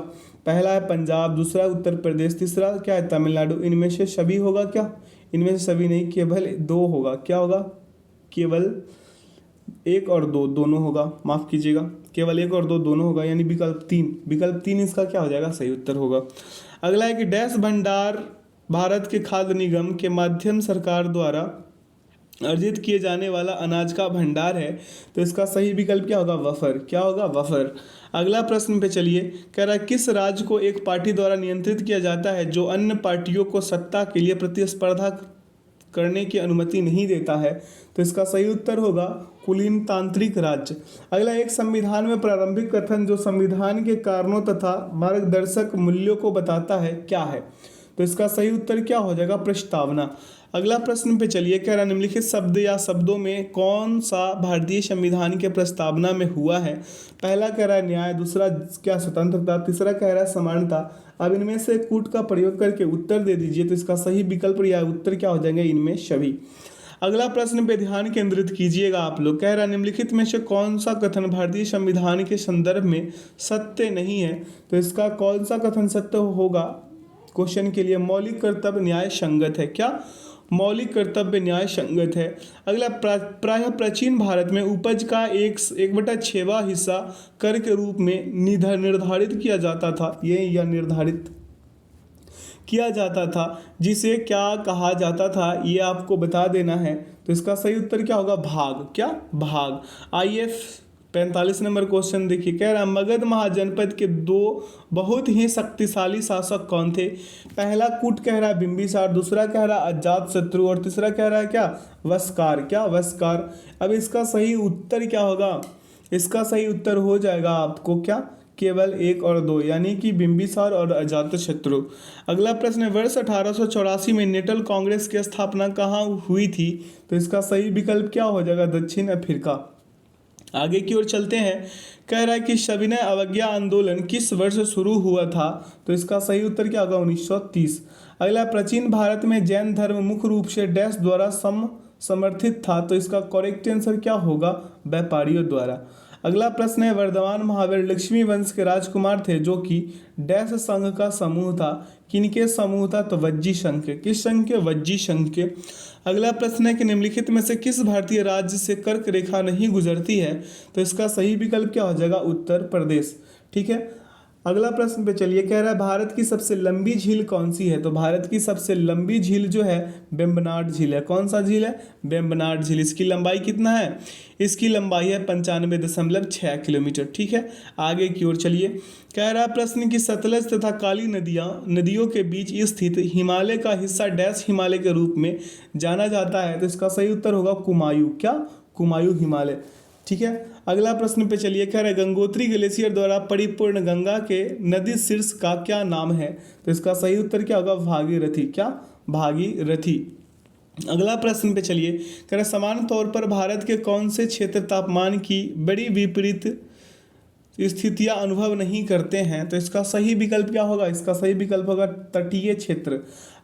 पहला है पंजाब, दूसरा उत्तर प्रदेश, तीसरा क्या है तमिलनाडु। इनमें से सभी होगा क्या, इनमें से सभी नहीं, केवल 2 होगा। क्या होगा, केवल 1 और 2 दोनों होगा, माफ़ कीजिएगा, केवल 1 और 2 दोनों होगा, यानी विकल्प 3 इसका क्या हो जाएगा, सही उत्तर होगा। अगला है कि डैश भंडार भारत के खाद्य निगम के माध्यम सरकार द्वारा अर्जित किए जाने वाला अनाज का भंडार है। तो इसका सही विकल्प क्या होगा, वफर। क्या होगा, वफर। अगला प्रश्न पे चलिए, कह रहा है किस राज्य को एक पार्टी द्वारा नियंत्रित किया जाता है जो अन्य पार्टियों को सत्ता के लिए प्रतिस्पर्धा करने की अनुमति नहीं देता है। तो इसका सही उत्तर होगा कुलीनतांत्रिक राज्य। अगला, एक संविधान में प्रारंभिक कथन जो संविधान के कारणों तथा मार्गदर्शक मूल्यों को बताता है क्या है। तो इसका सही उत्तर क्या हो जाएगा, प्रस्तावना। अगला प्रश्न पे चलिए, कह रहा निम्नलिखित शब्द या शब्दों में कौन सा भारतीय संविधान के प्रस्तावना में हुआ है। पहला कह रहा है न्याय, दूसरा क्या स्वतंत्रता, तीसरा कह रहा है समानता। अब इनमें से कूट का प्रयोग करके उत्तर दे दीजिए। तो इसका सही विकल्प या उत्तर क्या हो जाएंगे, इनमें सभी। अगला प्रश्न पे ध्यान केंद्रित कीजिएगा आप लोग। कह रहा निम्नलिखित में से कौन सा कथन भारतीय संविधान के संदर्भ में सत्य नहीं है। तो इसका कौन सा कथन सत्य होगा, क्वेश्चन के लिए मौलिक कर्तव्य न्याय संगत है। क्या, मौलिक कर्तव्य न्याय संगत है। अगला, प्रायः प्राचीन भारत में उपज का 1/6वां हिस्सा कर के रूप में निर्धारित किया जाता था। या निर्धारित किया जाता था, जिसे क्या कहा जाता था ये आपको बता देना है। तो इसका सही उत्तर क्या होगा, भाग। क्या, भाग। आइए 45 नंबर क्वेश्चन देखिए, कह रहा मगध महाजनपद के 2 बहुत ही शक्तिशाली शासक कौन थे। पहला कूट कह रहा है बिंबिसार, दूसरा कह रहा है अजातशत्रु और तीसरा कह रहा है क्या, वस्कार। क्या, वस्कार। अब इसका सही उत्तर क्या होगा, इसका सही उत्तर हो जाएगा आपको क्या, केवल 1 और 2, यानी कि बिंबिसार और अजातशत्रु। अगला प्रश्न है, वर्ष 1884 में नेशनल कांग्रेस की स्थापना कहाँ हुई थी। तो इसका सही विकल्प क्या हो जाएगा, दक्षिण अफ्रीका। आगे की ओर चलते हैं, कह रहा है कि सविनय अवज्ञा आंदोलन किस वर्ष शुरू हुआ था। तो इसका सही उत्तर क्या होगा, 1930। अगला, प्राचीन भारत में जैन धर्म मुख्य रूप से डैश द्वारा समर्थित था। तो इसका करेक्ट आंसर क्या होगा, व्यापारियों द्वारा। अगला प्रश्न है, वर्धमान महावीर लक्ष्मी वंश के राजकुमार थे जो कि डैश संघ का समूह था। किनके समूह था? तो वज्जी संघ के। किस संघ के? वज्जी संघ के। अगला प्रश्न है कि निम्नलिखित में से किस भारतीय राज्य से कर्क रेखा नहीं गुजरती है? तो इसका सही विकल्प क्या हो जाएगा? उत्तर प्रदेश। ठीक है, अगला प्रश्न पे चलिए। कह रहा है भारत की सबसे लंबी झील कौन सी है? तो भारत की सबसे लंबी झील जो है वेम्बनाड झील है। कौन सा झील है? वेम्बनाड झील। इसकी लंबाई कितना है? इसकी लंबाई है 95.6 किलोमीटर। ठीक है, आगे की ओर चलिए। कह रहा है प्रश्न की सतलज तथा काली नदियों के बीच स्थित हिमालय का हिस्सा डैश हिमालय के रूप में जाना जाता है। तो इसका सही उत्तर होगा कुमायूं। क्या? कुमायूं हिमालय। ठीक है, अगला प्रश्न पे चलिए। कह रहे गंगोत्री ग्लेशियर द्वारा परिपूर्ण गंगा के नदी शीर्ष का क्या नाम है? तो इसका सही उत्तर क्या होगा? भागीरथी। क्या? भागीरथी। अगला प्रश्न पे चलिए। कह रहे समान तौर पर भारत के कौन से क्षेत्र तापमान की बड़ी विपरीत स्थितियां अनुभव नहीं करते हैं? तो इसका सही विकल्प क्या होगा? इसका सही विकल्प होगा तटीय क्षेत्र।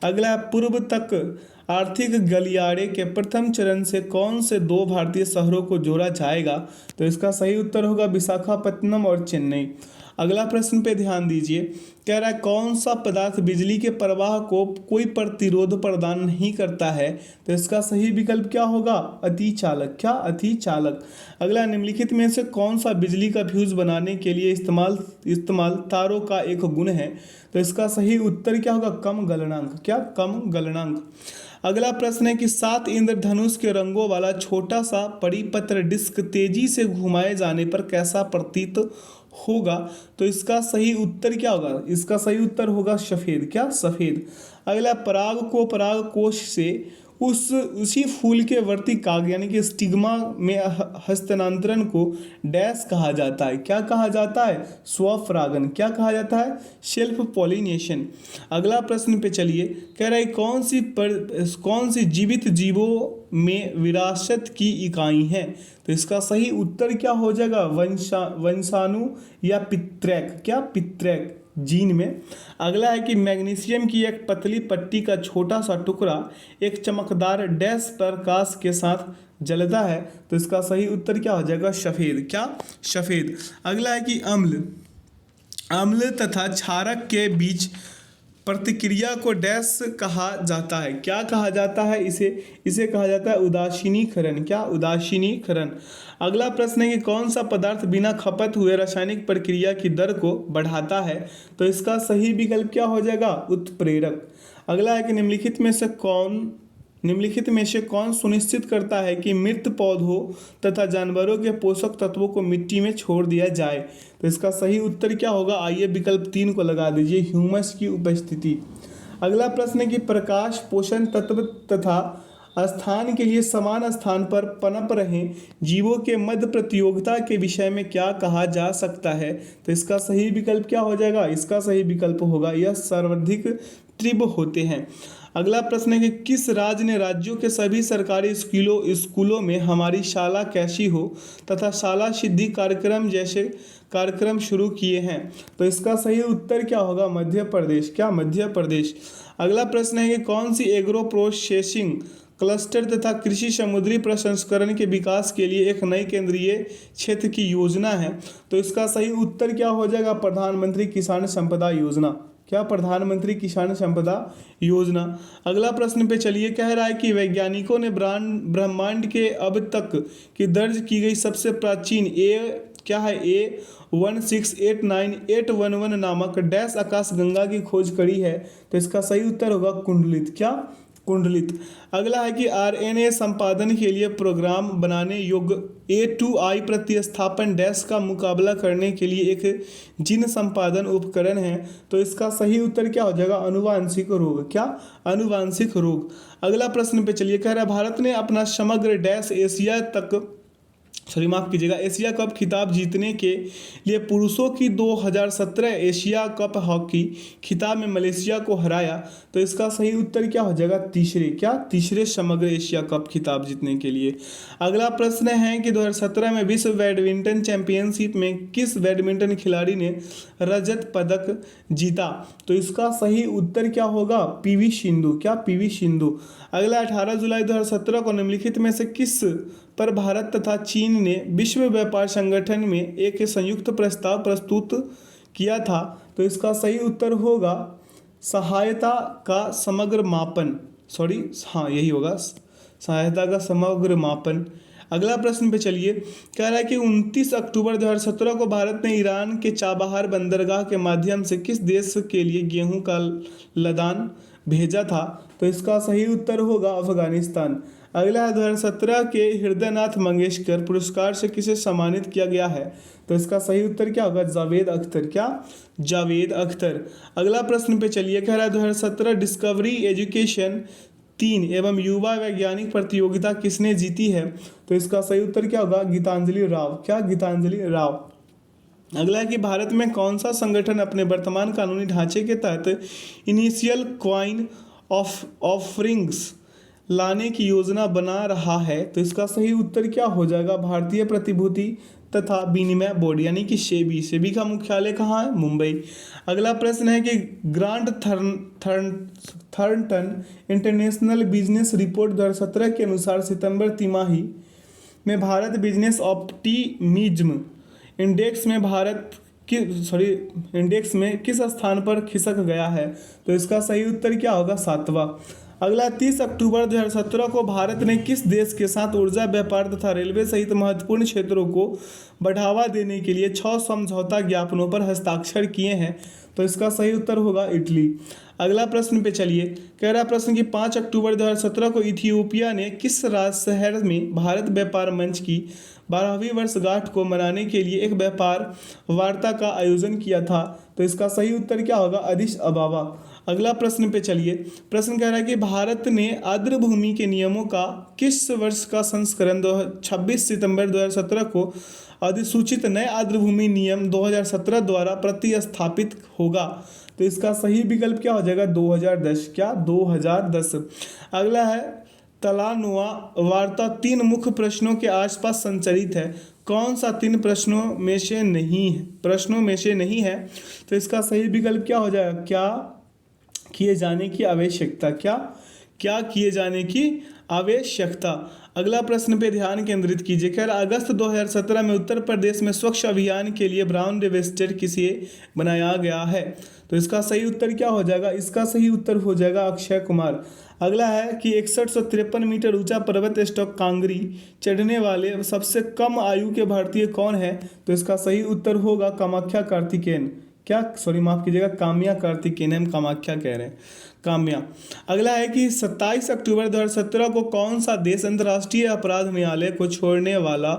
अगला पूर्व तक आर्थिक गलियारे के प्रथम चरण से कौन से दो भारतीय शहरों को जोड़ा जाएगा? तो इसका सही उत्तर होगा विशाखापत्तनम और चेन्नई। अगला प्रश्न पे ध्यान दीजिए। कह रहा है कौन सा पदार्थ बिजली के प्रवाह को कोई प्रतिरोध प्रदान नहीं करता है? तो इसका सही विकल्प क्या होगा? अतिचालक। क्या? अतिचालक। अगला, निम्नलिखित में से कौन सा बिजली का फ्यूज बनाने के लिए इस्तेमाल तारों का एक गुण है? तो इसका सही उत्तर क्या होगा? कम गलनांक। क्या? कम गलनांक। अगला प्रश्न है कि 7 इंद्रधनुष के रंगों वाला छोटा सा परिपत्र डिस्क तेजी से घुमाए जाने पर कैसा प्रतीत होगा? तो इसका सही उत्तर क्या होगा? इसका सही उत्तर होगा सफेद। क्या? सफेद। अगला, पराग को पराग कोश से उसी फूल के वर्तिकाग्र यानी कि स्टिग्मा में हस्तांतरण को डैश कहा जाता है। क्या कहा जाता है? स्वपरागन। क्या कहा जाता है? Self pollination. अगला प्रश्न पे चलिए। कह रहा है कौन सी जीवित जीवों में विरासत की इकाई है? तो इसका सही उत्तर क्या हो जाएगा? वंशाणु या पित्रैक। क्या? पित्रैक जीन में। अगला है कि मैग्नीशियम की एक पतली पट्टी का छोटा सा टुकड़ा एक चमकदार डैश प्रकाश के साथ जलता है। तो इसका सही उत्तर क्या हो जाएगा? सफेद। क्या? सफेद। अगला है कि अम्ल तथा क्षारक के बीच प्रतिक्रिया को डैश कहा जाता है। क्या कहा जाता है? इसे कहा जाता है उदासीनीकरण। क्या? उदासीनीकरण। अगला प्रश्न है कि कौन सा पदार्थ बिना खपत हुए रासायनिक प्रक्रिया की दर को बढ़ाता है? तो इसका सही विकल्प क्या हो जाएगा? उत्प्रेरक। अगला है कि निम्नलिखित में से कौन सुनिश्चित करता है कि मृत पौधों तथा जानवरों के पोषक तत्वों को मिट्टी में छोड़ दिया जाए? तो इसका सही उत्तर क्या होगा? आइए विकल्प 3 को लगा दीजिए, ह्यूमस की उपस्थिति। अगला प्रश्न है कि प्रकाश, पोषण तत्व तथा स्थान के लिए समान स्थान पर पनप रहे जीवों के मध्य प्रतियोगिता के विषय में क्या कहा जा सकता है? तो इसका सही विकल्प क्या हो जाएगा? इसका सही विकल्प होगा यह सर्वाधिक तीव्र होते हैं। अगला प्रश्न है कि किस राज्य ने राज्यों के सभी सरकारी स्कूलों में हमारी शाला कैसी हो तथा शाला सिद्धि कार्यक्रम जैसे कार्यक्रम शुरू किए हैं? तो इसका सही उत्तर क्या होगा? मध्य प्रदेश। क्या? मध्य प्रदेश। अगला प्रश्न है कि कौन सी एग्रो प्रोसेसिंग क्लस्टर तथा कृषि समुद्री प्रसंस्करण के विकास के लिए एक नई केंद्रीय क्षेत्र की योजना है? तो इसका सही उत्तर क्या हो जाएगा? प्रधानमंत्री किसान संपदा योजना। क्या? प्रधानमंत्री किसान संपदा योजना। अगला प्रश्न पे चलिए। कह रहा है कि वैज्ञानिकों ने ब्रह्मांड के अब तक की दर्ज की गई सबसे प्राचीन क्या है? A1689811 नामक डैश आकाशगंगा की खोज करी है। तो इसका सही उत्तर होगा कुंडलित। क्या? कुंडलित। अगला है कि आरएनए संपादन के लिए प्रोग्राम बनाने योग्य A2I प्रतिस्थापन डैश का मुकाबला करने के लिए एक जीन संपादन उपकरण है। तो इसका सही उत्तर क्या हो जाएगा? अनुवांशिक रोग। क्या? अनुवांशिक रोग। अगला प्रश्न पे चलिए। कह रहा है भारत ने अपना समग्र डैश एशिया कप खिताब जीतने के लिए पुरुषों की 2017 एशिया कप हॉकी खिताब में मलेशिया को हराया। तो इसका सही उत्तर क्या हो जाएगा? तीसरे। क्या? तीसरे समग्र एशिया कप खिताब जीतने के लिए। अगला प्रश्न है कि 2017 में विश्व बैडमिंटन चैंपियनशिप में किस बैडमिंटन खिलाड़ी ने रजत पदक जीता? तो इसका सही उत्तर क्या होगा? पीवी सिंधु। क्या? पीवी सिंधु। अगला, 18 जुलाई 2017 को निम्नलिखित में से किस पर भारत तथा चीन चीन ने विश्व व्यापार संगठन में एक संयुक्त प्रस्ताव प्रस्तुत किया था? तो इसका सही उत्तर होगा सहायता का समग्र मापन। सॉरी, हाँ यही होगा, सहायता का समग्र मापन। अगला प्रश्न पे चलिए, कह रहा है कि 29 अक्टूबर 2017 को भारत ने ईरान के चाबहार बंदरगाह के माध्यम से किस देश के लिए गेहूं का लदान भेजा था? तो इसका सही उत्तर होगा अफगानिस्तान। अगला है 2017 के हृदयनाथ मंगेशकर पुरस्कार से किसे सम्मानित किया गया है? तो इसका सही उत्तर क्या होगा? जावेद अख्तर। क्या? जावेद अख्तर। अगला प्रश्न पे चलिए, कह रहा है 2017 डिस्कवरी एजुकेशन 3 एवं युवा वैज्ञानिक प्रतियोगिता किसने जीती है? तो इसका सही उत्तर क्या होगा? गीतांजलि राव। क्या? गीतांजलि राव। अगला है कि भारत में कौन सा संगठन अपने वर्तमान कानूनी ढांचे के तहत इनिशियल क्वाइन ऑफरिंग्स लाने की योजना बना रहा है? तो इसका सही उत्तर क्या हो जाएगा? भारतीय प्रतिभूति तथा विनिमय बोर्ड यानी कि सेबी। सेबी का मुख्यालय कहाँ है? मुंबई। अगला प्रश्न है कि grand Thornton international business report 2017 के अनुसार सितंबर तिमाही में भारत बिजनेस ऑप्टिमिज्म इंडेक्स में किस स्थान पर खिसक गया है? तो इसका सही उत्तर क्या होगा? 7वां। अगला 30 अक्टूबर 2017 को भारत ने किस देश के साथ ऊर्जा व्यापार तथा रेलवे सहित महत्वपूर्ण क्षेत्रों को बढ़ावा देने के लिए 6 समझौता ज्ञापनों पर हस्ताक्षर किए हैं? तो इसका सही उत्तर होगा इटली। अगला प्रश्न पे चलिए, कह रहा प्रश्न कि 5 अक्टूबर 2017 को इथियोपिया ने किस शहर में भारत व्यापार मंच की 12वीं वर्षगांठ को मनाने के लिए एक व्यापार वार्ता का आयोजन किया था? तो इसका सही उत्तर क्या होगा? अदिस अबाबा। अगला प्रश्न पे चलिए, प्रश्न कह रहा है कि भारत ने आर्द्रभूमि के नियमों का किस वर्ष का संस्करण 26 सितंबर 2017 को अधिसूचित नए आर्द्रभूमि नियम 2017 द्वारा प्रतिस्थापित होगा? तो इसका सही विकल्प क्या हो जाएगा? 2010। क्या? 2010। अगला है तलानुआ वार्ता 3 मुख्य प्रश्नों के आसपास संचालित है, कौन सा 3 प्रश्नों में से नहीं है? तो इसका सही विकल्प क्या हो जाएगा? क्या किए जाने की आवश्यकता। क्या किए जाने की आवश्यकता। अगला प्रश्न पे ध्यान केंद्रित कीजिए। खैर, अगस्त 2017 में उत्तर प्रदेश में स्वच्छ अभियान के लिए ब्राउन रिवेस्टेड किसे बनाया गया है? तो इसका सही उत्तर क्या हो जाएगा? इसका सही उत्तर हो जाएगा अक्षय कुमार। अगला है कि 6153 मीटर ऊंचा पर्वत स्टॉक कांगरी चढ़ने वाले सबसे कम आयु के भारतीय कौन है? तो इसका सही उत्तर होगा कामाख्या कार्तिकेयन। क्या? सॉरी, माफ कीजिएगा, काम्या कार्तिकेयन, हम कामाख्या कह रहे हैं, काम्या। अगला है कि 27 अक्टूबर 2017 को कौन सा देश अंतर्राष्ट्रीय अपराध न्यायालय को छोड़ने वाला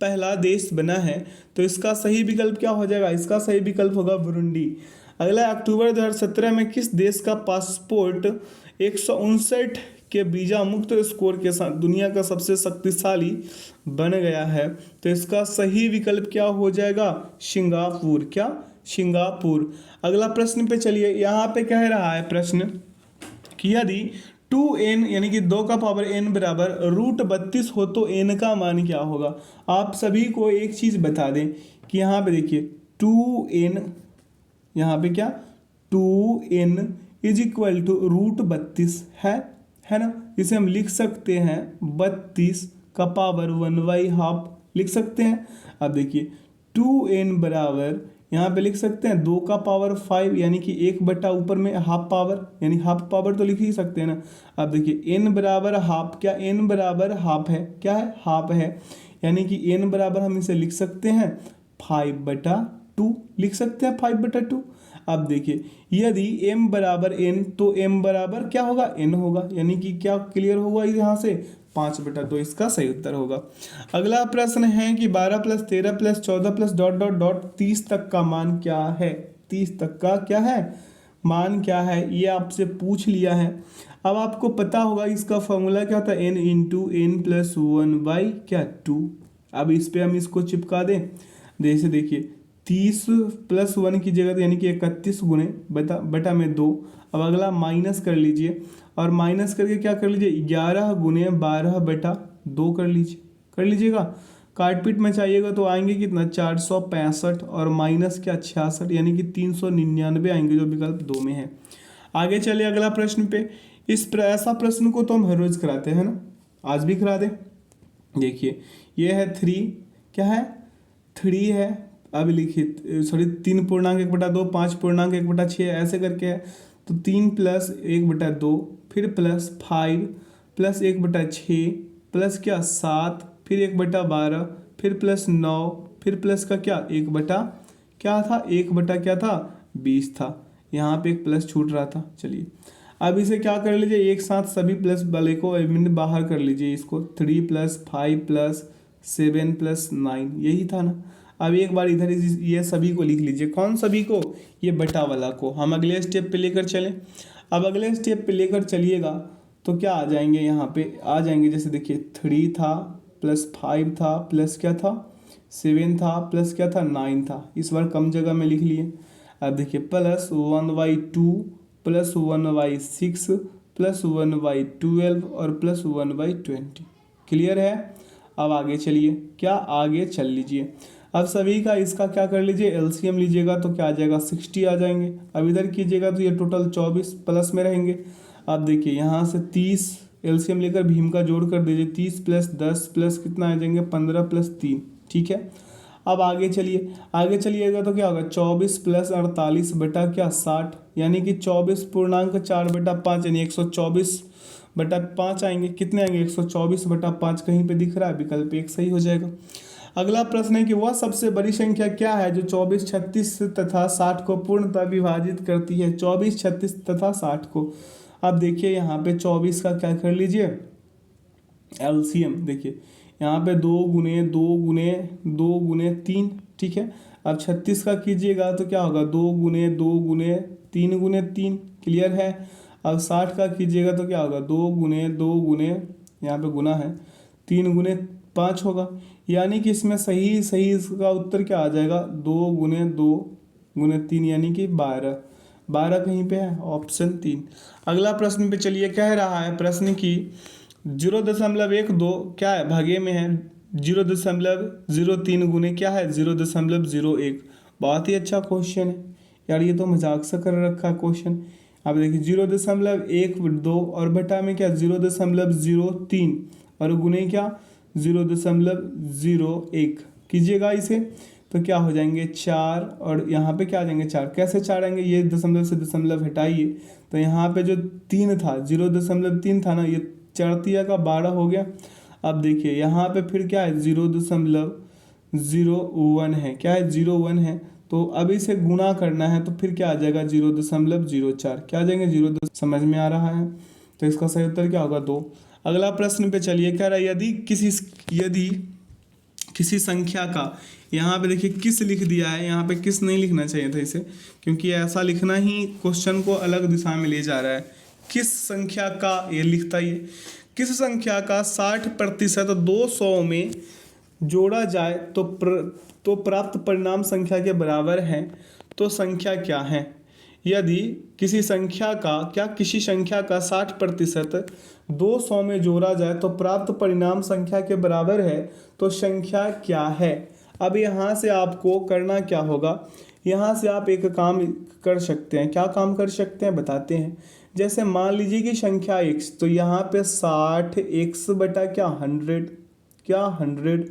पहला देश बना है? तो इसका सही विकल्प क्या हो जाएगा? इसका सही विकल्प होगा बुरुंडी। अगला अक्टूबर 2017 में किस देश का पासपोर्ट 159 के वीजा मुक्त स्कोर के साथ दुनिया का सबसे शक्तिशाली बन गया है? तो इसका सही विकल्प क्या हो जाएगा? सिंगापुर। क्या? सिंगापुर। अगला प्रश्न पे चलिए, यहाँ पे कह रहा है प्रश्न कि यदि 2n यानी कि 2 का पावर n बराबर √32 हो तो n का मान क्या होगा? आप सभी को एक चीज़ बता दें कि यहाँ पे देखिए 2n, यहाँ पे क्या 2n इज इक्वल टू √32 है ना। इसे हम लिख सकते हैं 32 का पावर 1/2 लिख सकते हैं। अब देखिए 2n बराबर यहाँ पे लिख सकते हैं 2 का पावर 5 यानी कि 1 बटा ऊपर में हाफ पावर, यानी हाफ पावर तो लिख ही सकते हैं ना। अब देखिए n बराबर हाफ, क्या n बराबर हाफ है? क्या है? हाफ है, यानी कि n बराबर हम इसे लिख सकते हैं 5/2 लिख सकते हैं 5/2। अब देखिए यदि m बराबर n तो m बराबर क्या होगा? n होगा, यानी कि क्या क्लियर होगा यहाँ से? 5/2 इसका सही उत्तर होगा। अगला प्रश्न है कि 12 + 13 + 14 + ... 30 तक का मान क्या है? 30 तक का क्या है? मान क्या है? ये आपसे पूछ लिया है। अब आपको पता होगा इसका फॉर्मूला क्या था? n × n + 1/2। अब इस पे हम इसको चिपका दें। जैसे देखिए 30 + 1 की जगह यानी कि 31 गुणे बटा में 2। अब अगला माइनस कर लीजिए और माइनस करके क्या कर लीजिए 11 × 12/2 कर लीजिएगा। काटपीट में चाहिएगा तो आएंगे कितना 465 और माइनस क्या 66 यानी कि 399 आएंगे, जो विकल्प 2 में है। आगे चले अगला प्रश्न पे। ऐसा प्रश्न को तो हम हर रोज कराते हैं ना, आज भी करा दें। देखिए ये है 3, क्या है 3 है, अब लिखिए सॉरी 3.1/2, 5.1/6 ऐसे करके है। तो 3 + 1/2, फिर +5 + 1/6 प्लस क्या 7, फिर 1/12, फिर +9, फिर प्लस का क्या 1/, क्या था 1/ क्या था 20 था। यहाँ पे एक प्लस छूट रहा था। चलिए अब इसे क्या कर लीजिए, एक साथ सभी प्लस वाले को बाहर कर लीजिए इसको। 3 + 5 + 7 + 9 यही था ना। अब एक बार इधर ये सभी को लिख लीजिए। कौन सभी को, ये बटा वाला को। हम अगले स्टेप पे लेकर चलें। अब अगले स्टेप पे लेकर चलिएगा तो क्या आ जाएंगे, यहाँ पे आ जाएंगे। जैसे देखिए 3 था +5 था प्लस क्या था 7 था प्लस क्या था 9 था। इस बार कम जगह में लिख लिए। अब देखिए +1/2 +1/6 +1/12 और +1/20। क्लियर है। अब आगे चलिए, क्या आगे चल लीजिए। अब सभी का इसका क्या कर लीजिए, एलसीएम लीजिएगा तो क्या आ जाएगा 60 आ जाएंगे। अब इधर कीजिएगा तो ये टोटल 24 प्लस में रहेंगे। अब देखिए यहाँ से 30 एलसीएम लेकर भीम का जोड़ कर दीजिए। 30 + 10 प्लस कितना आ जाएंगे 15 + 3। ठीक है। अब आगे चलिए, आगे चलिएगा तो क्या होगा 24 + 48 बटा क्या 60, यानी कि 24.4/5 यानी 124/5 आएंगे। कितने आएंगे 124/5 कहीं पे दिख रहा है, विकल्प एक सही हो जाएगा। अगला प्रश्न है कि वह सबसे बड़ी संख्या क्या है जो 24, 36 तथा 60 को पूर्णतः विभाजित करती है। 24, 36 तथा 60 को। अब देखिए यहाँ पे 24 का क्या कर लीजिए एलसीएम। देखिए यहाँ पे 2 गुने 2 गुने 2 गुने 3। ठीक है। अब 36 का कीजिएगा तो क्या होगा 2 गुने 2 गुने 3 गुने 3। क्लियर है। अब 60 का कीजिएगा तो क्या होगा 2 गुने 2 गुने, यहाँ पे गुना है 3 गुने 5 होगा। यानी कि इसमें सही सही इसका उत्तर क्या आ जाएगा 2 गुने 2 गुने 3 यानी कि 12। 12 कहीं पे है, ऑप्शन 3। अगला प्रश्न पे चलिए, कह रहा है प्रश्न की 0.12 क्या है भागे में है 0.03 गुने क्या है 0.01। बहुत ही अच्छा क्वेश्चन है यार, ये तो मजाक से कर रखा है क्वेश्चन। आप देखिए 0.12 और बटा में क्या 0.03 और गुने क्या 0.01 कीजिएगा इसे तो क्या हो जाएंगे 4 और यहाँ पे क्या आ जाएंगे 4। कैसे 4 आएंगे, ये दशमलव से दशमलव हटाइए तो यहाँ पे जो 3 था 0.3 था ना, ये 4 × 12 हो गया। अब देखिए यहाँ पे फिर क्या है 0.01 है, क्या है 01 है। तो अब इसे गुणा करना है तो फिर क्या आ जाएगा 0.04। क्या आ जाएंगे 0, समझ में आ रहा है। तो इसका सही उत्तर क्या होगा 2। अगला प्रश्न पे चलिए, कह रहा है यदि किसी संख्या का, यहाँ पे देखिए किस लिख दिया है, यहाँ पे किस नहीं लिखना चाहिए था इसे, क्योंकि ऐसा लिखना ही क्वेश्चन को अलग दिशा में ले जा रहा है। किस संख्या का, ये लिखता ही किस संख्या का 60% 200 में जोड़ा जाए तो प्राप्त परिणाम संख्या के बराबर है, तो संख्या क्या है। यदि किसी संख्या का 60% 200 में जोड़ा जाए तो प्राप्त परिणाम संख्या के बराबर है, तो संख्या क्या है। अब यहाँ से आपको करना क्या होगा, यहाँ से आप एक काम कर सकते हैं। क्या काम कर सकते हैं बताते हैं। जैसे मान लीजिए कि संख्या x, तो यहाँ पे 60x बटा क्या 100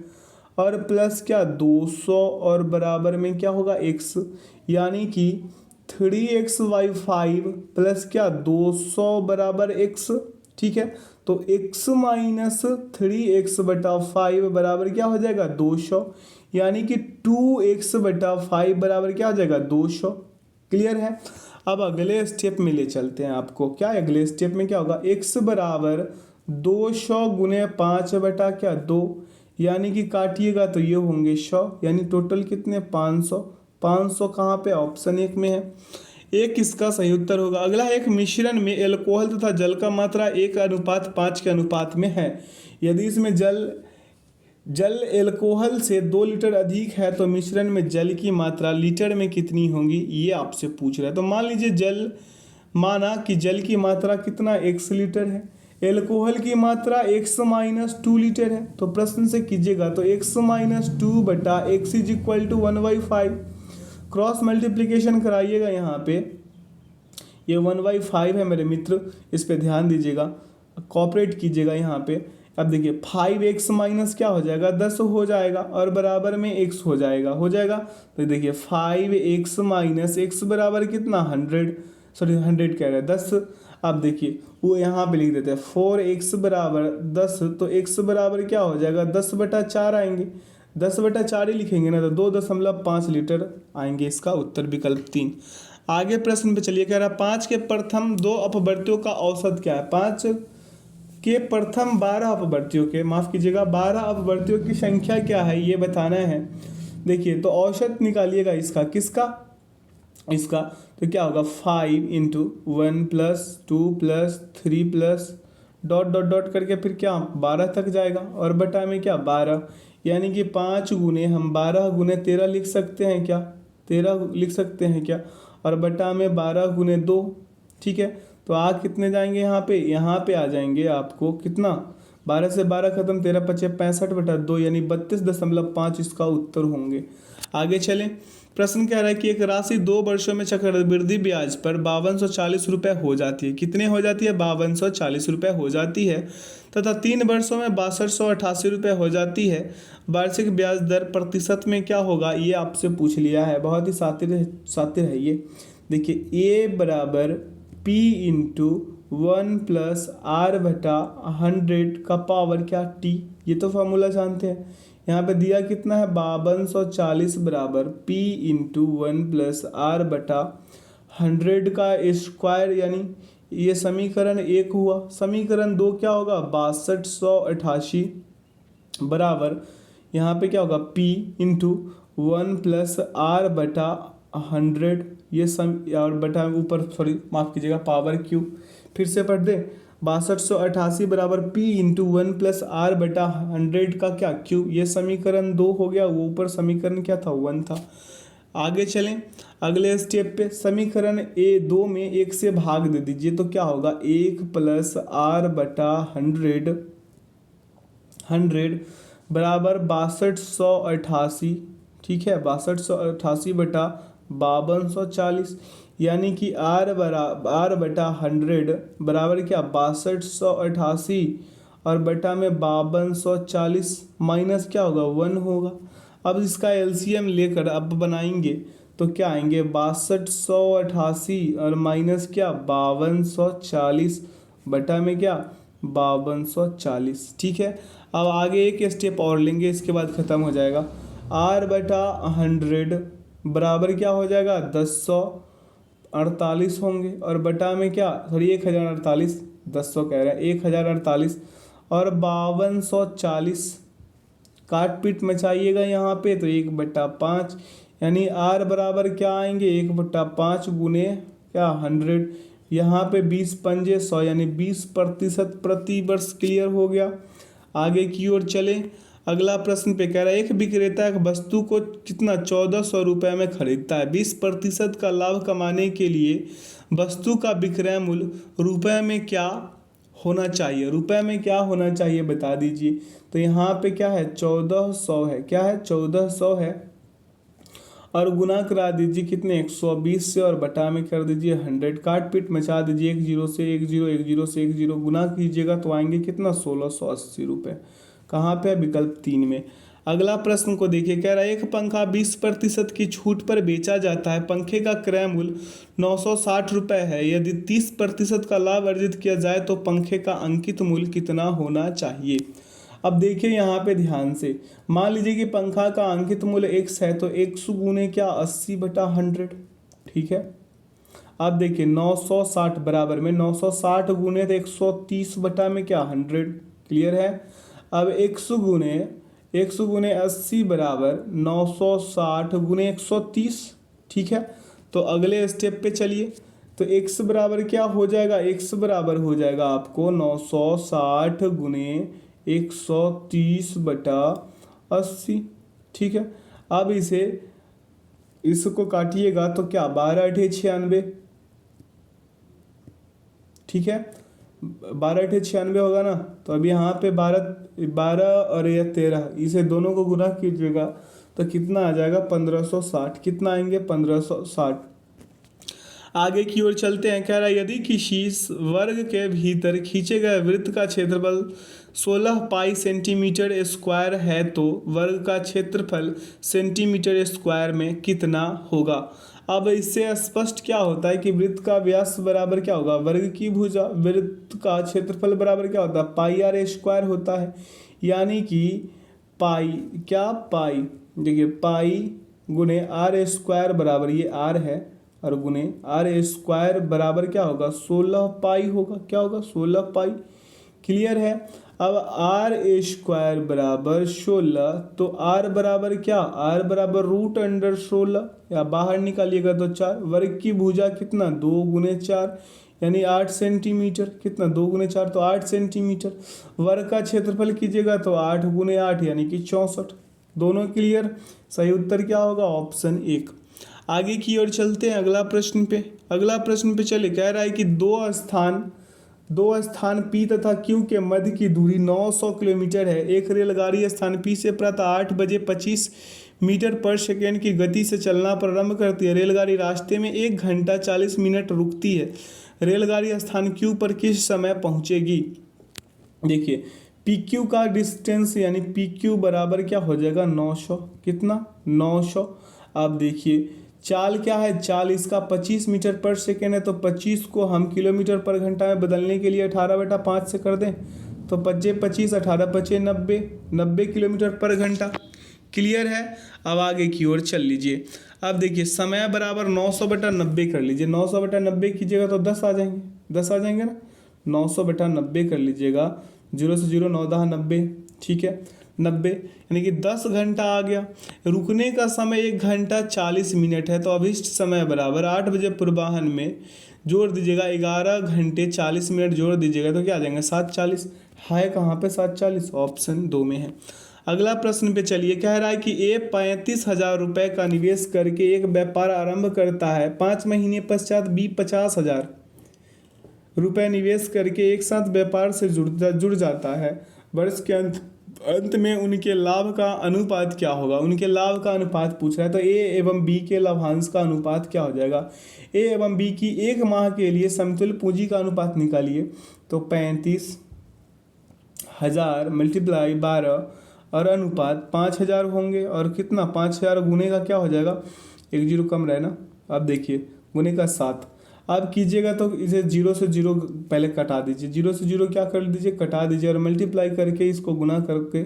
और प्लस क्या 200 और बराबर में क्या होगा x, यानी कि 3x/5 प्लस क्या 200 बराबर x। ठीक है। तो x - 3x/5 बराबर क्या हो जाएगा 200, यानी कि 2x/5 बराबर क्या हो जाएगा 200। क्लियर है। अब अगले स्टेप में ले चलते हैं आपको। क्या अगले स्टेप में क्या होगा, x बराबर 200 गुने 5 बटा क्या 2, यानी कि काटिएगा तो ये होंगे 100, यानी टोटल कितने 500। 500 कहाँ पे, ऑप्शन 1 में है। एक इसका सही उत्तर होगा। अगला है, एक मिश्रण में एल्कोहल तथा जल का मात्रा 1:5 के अनुपात में है। यदि इसमें जल एल्कोहल से 2 लीटर अधिक है तो मिश्रण में जल की मात्रा लीटर में कितनी होगी, ये आपसे पूछ रहा है। तो मान लीजिए माना कि जल की मात्रा कितना 1 लीटर है, एल्कोहल की मात्रा x - 2 लीटर है। तो प्रश्न से कीजिएगा तो x - 2 बटा x = 1/5। Cross multiplication कराइएगा। यहाँ पे ये 1/5 है मेरे मित्र, इस पे ध्यान दीजिएगा, कॉपरेट कीजिएगा। यहाँ पे अब देखिए 5x माइनस क्या हो जाएगा 10 हो जाएगा और बराबर में x हो जाएगा। तो देखिए 5x माइनस x बराबर कितना 100, सॉरी 100 कह रहे हैं 10। अब देखिए वो यहाँ पे लिख देते हैं 4x बराबर 10, तो x बराबर क्या हो जाएगा 10/4 आएंगे, 10/4 ही लिखेंगे ना, तो 2.5 लीटर आएंगे इसका उत्तर विकल्प 3। आगे प्रश्न पे चलिए, कह रहा 5 के प्रथम 2 अपवर्तियों का औसत क्या है। 5 के प्रथम 12 अपवर्तियों के, माफ कीजिएगा 12 अपवर्तियों की संख्या क्या है ये बताना है। देखिए तो औसत निकालिएगा इसका, किसका, इसका। तो क्या होगा 5 into 1 plus 2 plus 3 plus dot dot dot करके फिर क्या 12 तक जाएगा और बटा में क्या 12, यानी कि 5 गुने हम 12 गुने 13 लिख सकते हैं क्या, 13 लिख सकते हैं क्या, और बटा में 12 गुने 2। ठीक है, तो कितने जाएंगे यहाँ पे आ जाएंगे आपको कितना, 12 से 12 खत्म, 13 पचे 65/2 यानी 32.5 इसका उत्तर होंगे। आगे चलें, प्रश्न कह रहा है कि एक राशि 2 वर्षों में चक्रवृद्धि ब्याज पर 5240 रुपये हो जाती है। कितने हो जाती है 5240 रुपये हो जाती है, तथा 3 वर्षों में 6288 रुपये हो जाती है। वार्षिक ब्याज दर प्रतिशत में क्या होगा, ये आपसे पूछ लिया है, बहुत ही शातिर है ये। देखिए ए बराबर P इंटू 1 प्लस R/100 का पावर क्या T, ये तो फॉर्मूला जानते हैं। यहाँ पे दिया कितना है 5240 बराबर P इंटू 1 प्लस R/100 का स्क्वायर, यानी ये समीकरण 1 हुआ। समीकरण 2 क्या होगा 6288 बराबर यहाँ पे क्या होगा P इंटू 1 प्लस R/100, ये सम और बटा ऊपर सॉरी माफ़ कीजिएगा पावर क्यू, फिर से पढ़ दे 6288 बराबर P इंटू 1 प्लस R/100 का क्या क्यू, ये समीकरण 2 हो गया, वो ऊपर समीकरण क्या था 1 था। आगे चलें अगले स्टेप पे, समीकरण A2 में 1 से भाग दे दीजिए तो क्या होगा 1 प्लस R/100 बराबर 6288। ठीक है 6288 बटा 5240, यानी कि R/100 बराबर क्या 6288 और बटा में 5240 माइनस क्या होगा 1 होगा। अब इसका एलसीएम लेकर अब बनाएंगे तो क्या आएंगे 6288 और माइनस क्या 5240 बटा में क्या 5240। ठीक है, अब आगे एक स्टेप और लेंगे, इसके बाद ख़त्म हो जाएगा। R/100 बराबर क्या हो जाएगा 1048 होंगे और बटा में क्या सॉरी 1048, 1000 कह रहे हैं 1048 और 5240 काट पीट मचाइएगा यहाँ पे तो 1/5, यानी R बराबर क्या आएंगे 1/5 गुने क्या 100, यहाँ पे 20 पंजे 100 यानी 20% प्रति वर्ष। क्लियर हो गया। आगे की ओर चले, अगला प्रश्न पे कह रहा है एक विक्रेता एक वस्तु को कितना 1400 रुपये में खरीदता है। 20% का लाभ कमाने के लिए वस्तु का विक्रय मूल्य रुपए में क्या होना चाहिए, रुपए में क्या होना चाहिए बता दीजिए। तो यहाँ पे क्या है 1400 है, क्या है 1400 है और गुना करा दीजिए कितने 120 से और बटा में कर दीजिए 100, काट पीट मचा दीजिए 1 0 से 1 0 1 0 से 1 0 गुना कीजिएगा तो आएंगे कितना 1680 रुपये। कहाँ पे है विकल्प 3 में। अगला प्रश्न को देखिए, कह रहा है एक पंखा 20% की छूट पर बेचा जाता है। पंखे का क्रय मूल्य 960 रुपये है। यदि 30% का लाभ अर्जित किया जाए तो पंखे का अंकित मूल्य कितना होना चाहिए। अब देखिए यहाँ पे ध्यान से, मान लीजिए कि पंखा का अंकित मूल्य x है तो 100 गुने क्या 80/100। ठीक है, अब देखिए 960 बराबर में 960 गुने तो 130 बटा में क्या 100। क्लियर है। अब 100 गुने 80 बराबर 960 गुने 130। ठीक है, तो अगले स्टेप पे चलिए, तो x बराबर क्या हो जाएगा, x बराबर हो जाएगा आपको 960 गुने 130/80। ठीक है, अब इसको काटिएगा तो क्या 12 × 96। ठीक है, 12 × 96 होगा ना, तो अभी यहाँ पे 12 और यह 13 इसे दोनों को गुना कीजिएगा तो कितना आ जाएगा 1560। कितना आएंगे 1560। आगे की ओर चलते हैं, कह रहा है यदि किसी वर्ग के भीतर खींचे गए वृत्त का क्षेत्रफल 16 पाई सेंटीमीटर स्क्वायर है तो वर्ग का क्षेत्रफल सेंटीमीटर स्क्वायर में कितना होगा। अब इससे स्पष्ट क्या होता है कि वृत्त का व्यास बराबर क्या होगा, वर्ग की भुजा, वृत्त का क्षेत्रफल बराबर क्या होता है, पाई आर स्क्वायर होता है। यानी कि पाई क्या, पाई देखिए पाई गुने आर स्क्वायर बराबर, ये आर है, और गुने आर स्क्वायर बराबर क्या होगा, 16 पाई होगा। क्या होगा, 16 पाई। क्लियर है। अब आर स्क्वायर बराबर 16, तो आर बराबर क्या, आर बराबर √16, या बाहर निकालिएगा तो 4। वर्ग की भुजा कितना, 2 गुने 4 यानी 8 सेंटीमीटर। कितना, 2 गुने 4 तो 8 सेंटीमीटर। वर्ग का क्षेत्रफल कीजिएगा तो 8 गुने 8 यानी कि 64। दोनों क्लियर। सही उत्तर क्या होगा, ऑप्शन 1। आगे की ओर चलते हैं अगला प्रश्न पे। अगला प्रश्न पे चले, कह रहा है कि दो स्थान P तथा Q के मध्य की दूरी 900 किलोमीटर है। एक रेलगाड़ी स्थान P से प्रातः 8 बजे 25 मीटर पर सेकेंड की गति से चलना प्रारंभ करती है। रेलगाड़ी रास्ते में 1 घंटा 40 मिनट रुकती है। रेलगाड़ी स्थान Q पर किस समय पहुंचेगी। देखिए PQ का डिस्टेंस यानी PQ बराबर क्या हो जाएगा, 900। कितना, 900। अब देखिए चाल क्या है, चाल इसका 25 मीटर पर सेकेंड है, तो 25 को हम किलोमीटर पर घंटा में बदलने के लिए 18/5 से कर दें तो 25 18 25 90 किलोमीटर पर घंटा। क्लियर है। अब आगे की ओर चल लीजिए। अब देखिए समय बराबर 900/90 कर लीजिए। 900/90 कीजिएगा तो 10 आ जाएंगे, 10 आ जाएंगे ना। 900/90 कर लीजिएगा, 0 से 0 9 10 90, ठीक है 90 यानी कि 10 घंटा आ गया। रुकने का समय 1 घंटा 40 मिनट है, तो अभिष्ट समय बराबर 8 बजे पूर्वाह्न में जोड़ दीजिएगा 11 घंटे 40 मिनट जोड़ दीजिएगा तो क्या आ जाएंगे 7:40। है कहाँ पे 7:40, ऑप्शन 2 में है। अगला प्रश्न पे चलिए, कह रहा है कि ए 35,000 रुपये का निवेश करके एक व्यापार आरंभ करता है। 5 महीने पश्चात बी 50,000 रुपये निवेश करके एक साथ व्यापार से जुड़ जाता है। वर्ष के अंत में उनके लाभ का अनुपात क्या होगा। उनके लाभ का अनुपात पूछ रहा है, तो ए एवं बी के लाभांश का अनुपात क्या हो जाएगा। ए एवं बी की 1 माह के लिए समतुल्य पूंजी का अनुपात निकालिए, तो 35,000 × 12 और अनुपात 5,000 होंगे। और कितना, 5,000 गुने का क्या हो जाएगा, 1 0 कम रहे ना। अब देखिए गुने का 7। अब कीजिएगा तो इसे 0 से 0 पहले कटा दीजिए, 0 से 0 क्या कर दीजिए, कटा दीजिए, और मल्टीप्लाई करके इसको गुना करके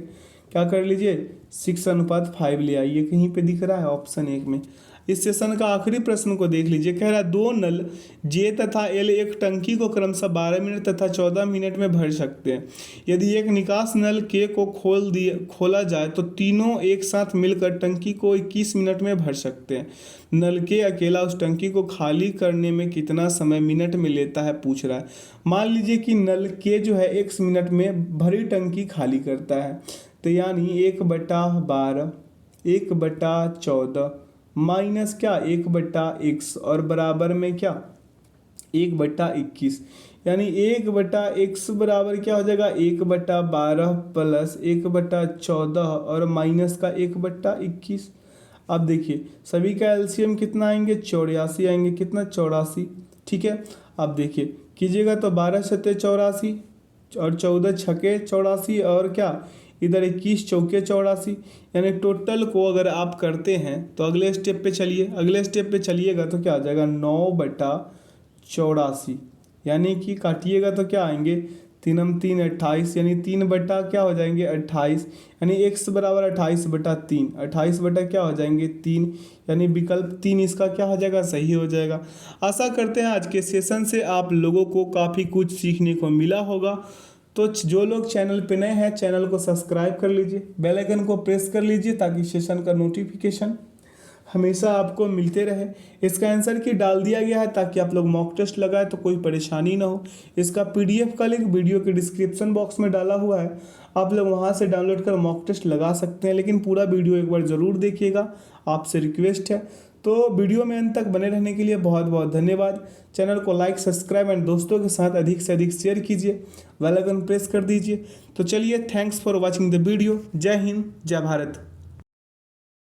क्या कर लीजिए 6:5 ले आइए। कहीं पे दिख रहा है ऑप्शन 1 में। इस सेशन का आखिरी प्रश्न को देख लीजिए। कह रहा है 2 नल जे तथा एल एक टंकी को क्रमशः 12 मिनट तथा 14 मिनट में भर सकते हैं। यदि एक निकास नल के को खोला जाए तो तीनों एक साथ मिलकर टंकी को 21 मिनट में भर सकते हैं। नल के अकेला उस टंकी को खाली करने में कितना समय मिनट में लेता है, पूछ रहा है। मान लीजिए कि नल के जो है x मिनट में भरी टंकी खाली करता है, तो यानी 1/12 1/14 माइनस क्या 1/x और बराबर में क्या 1/21, यानी 1/x बराबर क्या हो जाएगा 1/12 प्लस 1/14 और माइनस का 1/21। अब देखिए सभी का एलसीएम कितना आएंगे 84 आएंगे। कितना 84, ठीक है। अब देखिए कीजिएगा तो 12 7 84 और 14 6 84 और क्या इधर 21 चौके 84, यानी टोटल को अगर आप करते हैं तो अगले स्टेप पे चलिए। अगले स्टेप पे चलिएगा तो क्या आ जाएगा 9/84, यानी कि काटिएगा तो क्या आएंगे 3 3 28, यानी 3 बटा क्या हो जाएंगे 28, यानी x बराबर 28/3, 28 बटा क्या हो जाएंगे 3, यानी विकल्प 3 इसका क्या हो जाएगा सही हो जाएगा। आशा करते हैं आज के सेशन से आप लोगों को काफ़ी कुछ सीखने को मिला होगा। तो जो लोग चैनल पे नए हैं चैनल को सब्सक्राइब कर लीजिए, बेल आइकन को प्रेस कर लीजिए ताकि सेशन का नोटिफिकेशन हमेशा आपको मिलते रहे। इसका आंसर की डाल दिया गया है ताकि आप लोग मॉक टेस्ट लगाए तो कोई परेशानी ना हो। इसका पीडीएफ का लिंक वीडियो के डिस्क्रिप्शन बॉक्स में डाला हुआ है, आप लोग वहां से डाउनलोड कर मॉक टेस्ट लगा सकते हैं, लेकिन पूरा वीडियो एक बार ज़रूर देखिएगा, आपसे रिक्वेस्ट है। तो वीडियो में अंत तक बने रहने के लिए बहुत बहुत धन्यवाद। चैनल को लाइक सब्सक्राइब एंड दोस्तों के साथ अधिक से अधिक शेयर कीजिए, बेल आइकन प्रेस कर दीजिए। तो चलिए, thanks for watching the video. जय हिंद, जय भारत।